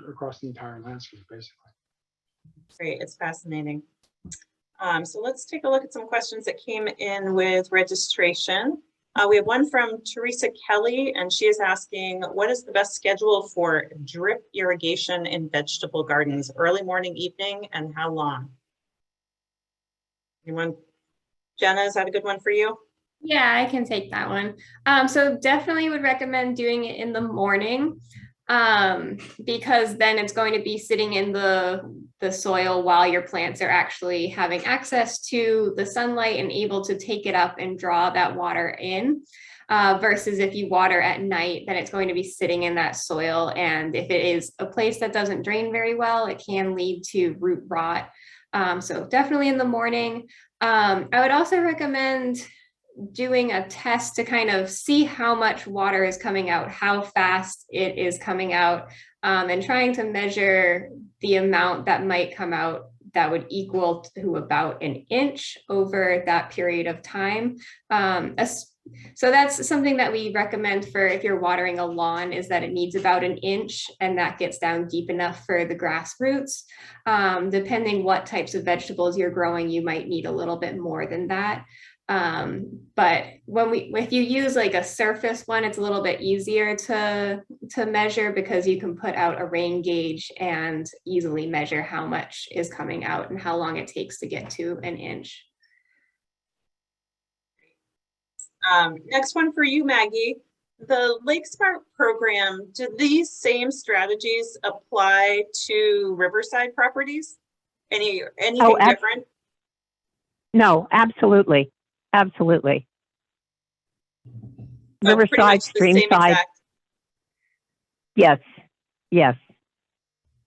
across the entire landscape, basically. Great, it's fascinating. So let's take a look at some questions that came in with registration. We have one from Teresa Kelly, and she is asking, what is the best schedule for drip irrigation in vegetable gardens? Early morning, evening, and how long? Anyone? Jenna, is that a good one for you? Yeah, I can take that one. So definitely would recommend doing it in the morning. because then it's going to be sitting in the soil while your plants are actually having access to the sunlight and able to take it up and draw that water in. Versus if you water at night, then it's going to be sitting in that soil. And if it is a place that doesn't drain very well, it can lead to root rot. So definitely in the morning. I would also recommend doing a test to kind of see how much water is coming out, how fast it is coming out, and trying to measure the amount that might come out that would equal to about an inch over that period of time. So that's something that we recommend for if you're watering a lawn, is that it needs about an inch, and that gets down deep enough for the grass roots. Depending what types of vegetables you're growing, you might need a little bit more than that. But if you use like a surface one, it's a little bit easier to measure, because you can put out a rain gauge and easily measure how much is coming out and how long it takes to get to an inch. Next one for you, Maggie. The LakeSmart program, do these same strategies apply to Riverside properties? Anything different? No, absolutely. Absolutely. Riverside, Streamside. Yes, yes.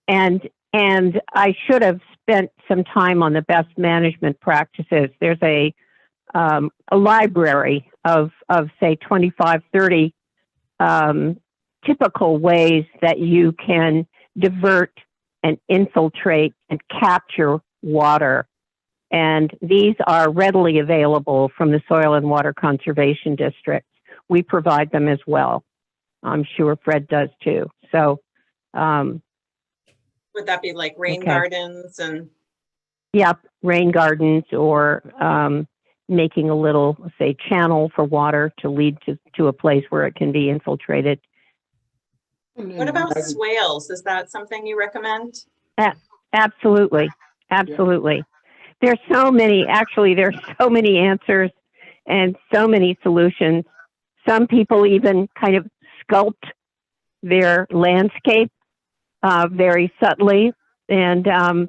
And I should have spent some time on the best management practices. There's a library of say 25, 30 typical ways that you can divert and infiltrate and capture water. And these are readily available from the Soil and Water Conservation District. We provide them as well. I'm sure Fred does too. So would that be like rain gardens and? Yep, rain gardens, or making a little, say, channel for water to lead to a place where it can be infiltrated. What about swales? Is that something you recommend? Absolutely. Absolutely. Yeah. There's so many answers and so many solutions. Some people even kind of sculpt their landscape very subtly. And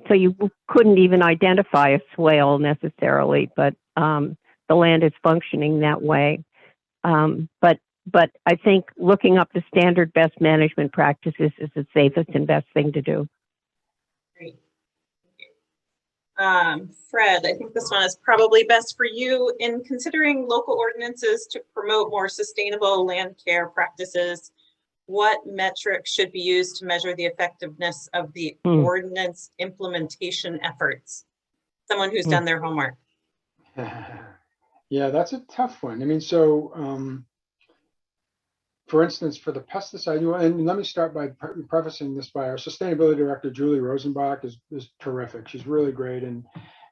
so you couldn't even identify a swale necessarily, but the land is functioning that way. But I think looking up the standard best management practices is the safest and best thing to do. Great. Fred, I think this one is probably best for you. In considering local ordinances to promote more sustainable land care practices, what metrics should be used to measure the effectiveness of the ordinance implementation efforts? Someone who's done their homework. Yeah, that's a tough one. I mean, so for instance, for the pesticide, and let me start by prefacing this by our sustainability director, Julie Rosenbach, is terrific. She's really great. And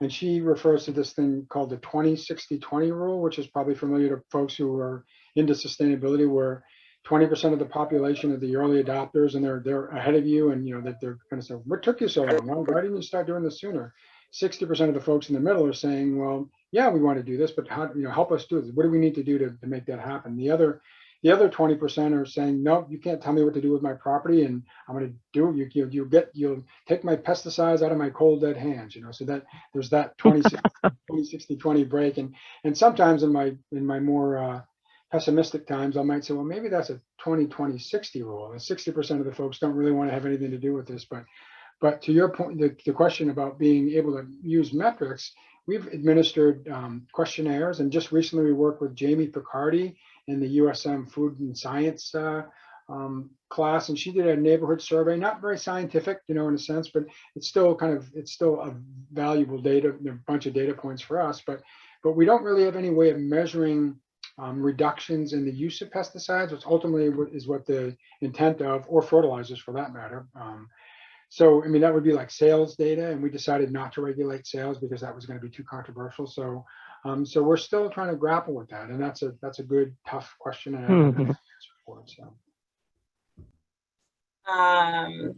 she refers to this thing called the 20-60-20 rule, which is probably familiar to folks who are into sustainability, where 20% of the population are the early adopters, and they're ahead of you, and that they're going to say, what took you so long? Well, why didn't you start doing this sooner? 60% of the folks in the middle are saying, well, yeah, we want to do this, but how, help us do this. What do we need to do to make that happen? The other 20% are saying, no, you can't tell me what to do with my property, and I'm going to do it. You'll take my pesticides out of my cold dead hands, so that there's that 20-60-20 break. And sometimes in my more pessimistic times, I might say, well, maybe that's a 20-20-60 rule. And 60% of the folks don't really want to have anything to do with this. But to your point, the question about being able to use metrics, we've administered questionnaires, and just recently we worked with Jamie Picardi in the USM Food and Science class, and she did a neighborhood survey, not very scientific, in a sense, but it's still a valuable data, a bunch of data points for us. But we don't really have any way of measuring reductions in the use of pesticides, which ultimately is what the intent of, or fertilizers for that matter. So, I mean, that would be like sales data, and we decided not to regulate sales because that was going to be too controversial. So, so we're still trying to grapple with that, and that's a good, tough question, and I don't have an answer for it. So.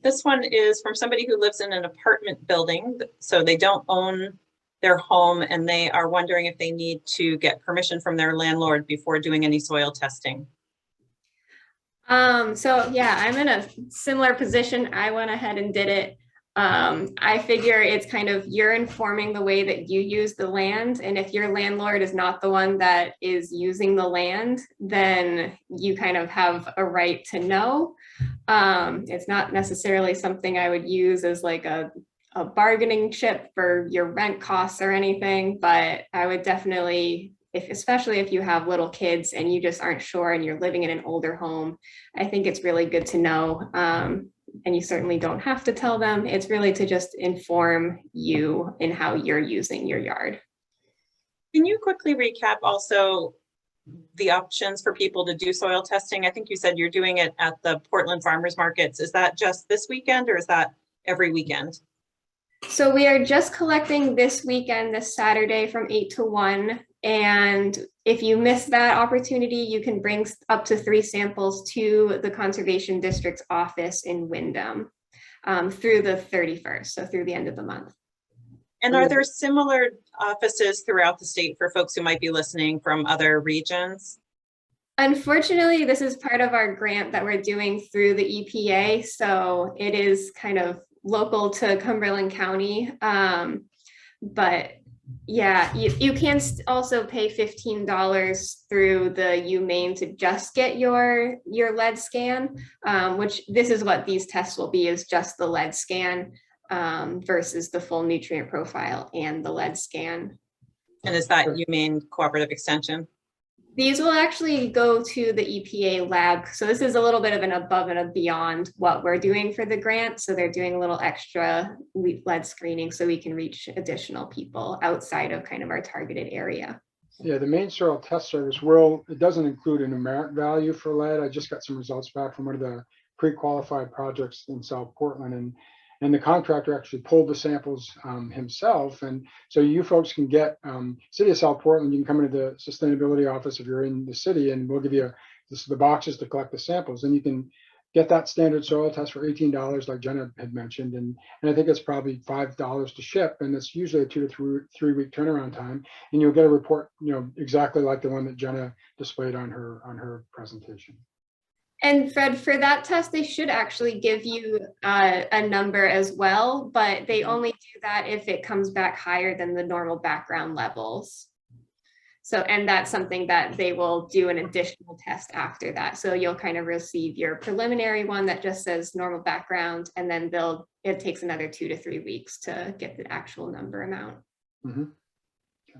This one is from somebody who lives in an apartment building, so they don't own their home, and they are wondering if they need to get permission from their landlord before doing any soil testing. So yeah, I'm in a similar position. I went ahead and did it. I figure it's kind of, you're informing the way that you use the land. And if your landlord is not the one that is using the land, then you kind of have a right to know. It's not necessarily something I would use as like a bargaining chip for your rent costs or anything, but I would definitely, especially if you have little kids and you just aren't sure and you're living in an older home, I think it's really good to know. And you certainly don't have to tell them. It's really to just inform you in how you're using your yard. Can you quickly recap also the options for people to do soil testing? I think you said you're doing it at the Portland Farmers Markets. Is that just this weekend or is that every weekend? So we are just collecting this weekend, this Saturday from 8 to 1. And if you miss that opportunity, you can bring up to 3 samples to the Conservation District's office in Windham through the 31st, so through the end of the month. And are there similar offices throughout the state for folks who might be listening from other regions? Unfortunately, this is part of our grant that we're doing through the EPA. So it is kind of local to Cumberland County. But yeah, you can also pay $15 through the Maine to just get your lead scan, which this is what these tests will be, is just the lead scan versus the full nutrient profile and the lead scan. And is that Maine Cooperative Extension? These will actually go to the EPA lab. So this is a little bit of an above and beyond what we're doing for the grant. So they're doing a little extra lead screening so we can reach additional people outside of kind of our targeted area. Yeah, the Maine Soil Test Service it doesn't include a numeric value for lead. I just got some results back from one of the pre-qualified projects in South Portland, and the contractor actually pulled the samples himself. And so you folks can get, City of South Portland, you can come into the sustainability office if you're in the city, and we'll give you the boxes to collect the samples. And you can get that standard soil test for $18, like Jenna had mentioned. And I think it's probably $5 to ship. And it's usually a 2 to 3 week turnaround time. And you'll get a report, exactly like the one that Jenna displayed on her presentation. And Fred, for that test, they should actually give you a number as well, but they only do that if it comes back higher than the normal background levels. So, and that's something that they will do an additional test after that. So you'll kind of receive your preliminary one that just says normal background, and then it takes another 2 to 3 weeks to get the actual number amount. Mm-hmm. We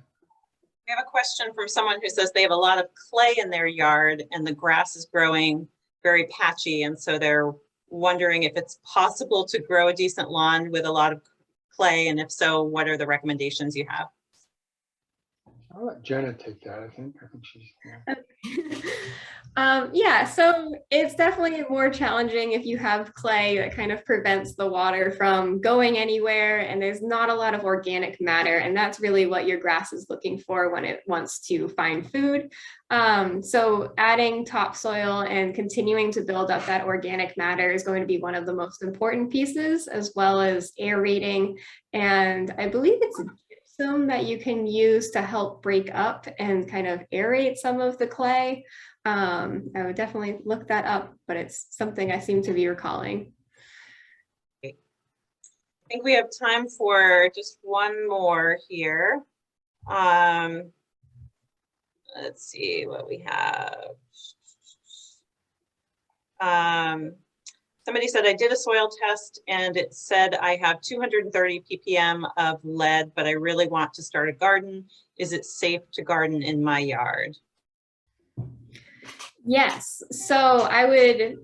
have a question from someone who says they have a lot of clay in their yard and the grass is growing very patchy, and so they're wondering if it's possible to grow a decent lawn with a lot of clay, and if so, what are the recommendations you have? I'll let Jenna take that. I think she's. Yeah, so it's definitely more challenging if you have clay that kind of prevents the water from going anywhere, and there's not a lot of organic matter, and that's really what your grass is looking for when it wants to find food. So adding topsoil and continuing to build up that organic matter is going to be one of the most important pieces, as well as aerating. And I believe it's gypsum that you can use to help break up and kind of aerate some of the clay. I would definitely look that up, but it's something I seem to be recalling. I think we have time for just one more here. Let's see what we have. Somebody said, I did a soil test and it said I have 230 ppm of lead, but I really want to start a garden. Is it safe to garden in my yard? Yes, so I would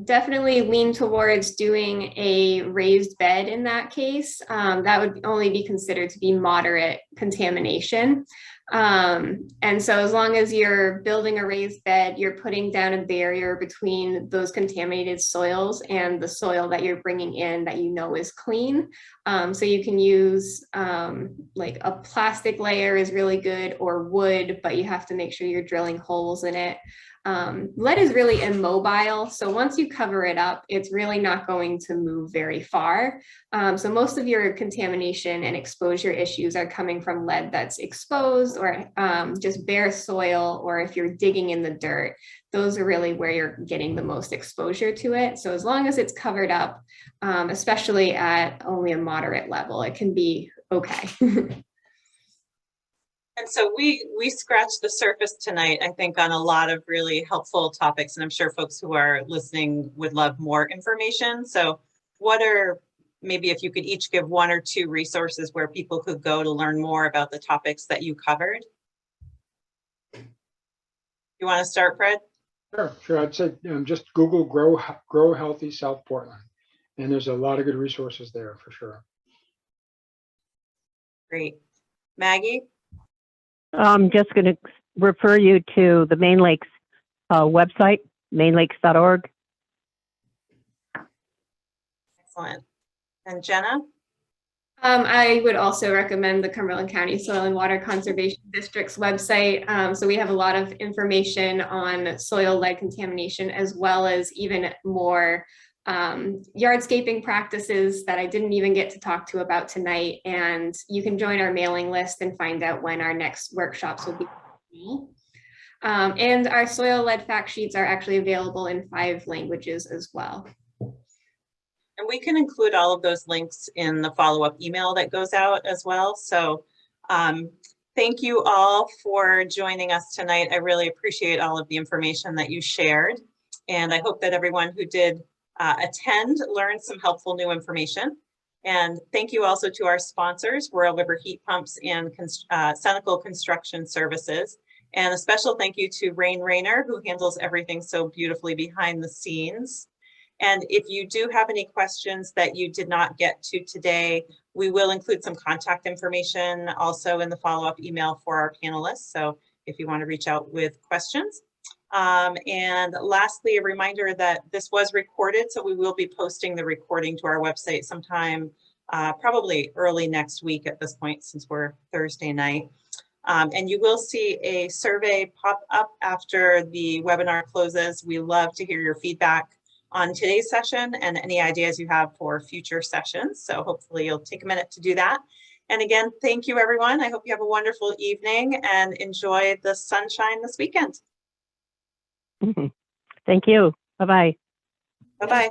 definitely lean towards doing a raised bed in that case. That would only be considered to be moderate contamination. And so as long as you're building a raised bed, you're putting down a barrier between those contaminated soils and the soil that you're bringing in that you know is clean. So you can use like a plastic layer is really good, or wood, but you have to make sure you're drilling holes in it. Lead is really immobile, so once you cover it up, it's really not going to move very far. So most of your contamination and exposure issues are coming from lead that's exposed or just bare soil, or if you're digging in the dirt, those are really where you're getting the most exposure to it. So as long as it's covered up, especially at only a moderate level, it can be okay. And so we scratched the surface tonight, I think, on a lot of really helpful topics, and I'm sure folks who are listening would love more information. So what are, maybe if you could each give 1 or 2 resources where people could go to learn more about the topics that you covered? You want to start, Fred? Sure. I'd say just Google grow healthy South Portland, and there's a lot of good resources there for sure. Great. Maggie? I'm just going to refer you to the Maine Lakes website, mainelakes.org. Excellent. And Jenna? I would also recommend the Cumberland County Soil and Water Conservation District's website. So we have a lot of information on soil lead contamination, as well as even more yardscaping practices that I didn't even get to talk to about tonight. And you can join our mailing list and find out when our next workshops will be. And our soil lead fact sheets are actually available in 5 languages as well. And we can include all of those links in the follow-up email that goes out as well. So thank you all for joining us tonight. I really appreciate all of the information that you shared. And I hope that everyone who did attend learned some helpful new information. And thank you also to our sponsors, Royal River Heat Pumps and Senecal Construction Services. And a special thank you to Rain Rayner, who handles everything so beautifully behind the scenes. And if you do have any questions that you did not get to today, we will include some contact information also in the follow-up email for our panelists. So if you want to reach out with questions. And lastly, a reminder that this was recorded, so we will be posting the recording to our website sometime probably early next week at this point, since we're Thursday night. And you will see a survey pop up after the webinar closes. We love to hear your feedback on today's session and any ideas you have for future sessions. So hopefully you'll take a minute to do that. And again, thank you, everyone. I hope you have a wonderful evening and enjoy the sunshine this weekend. Thank you. Bye-bye. Bye-bye.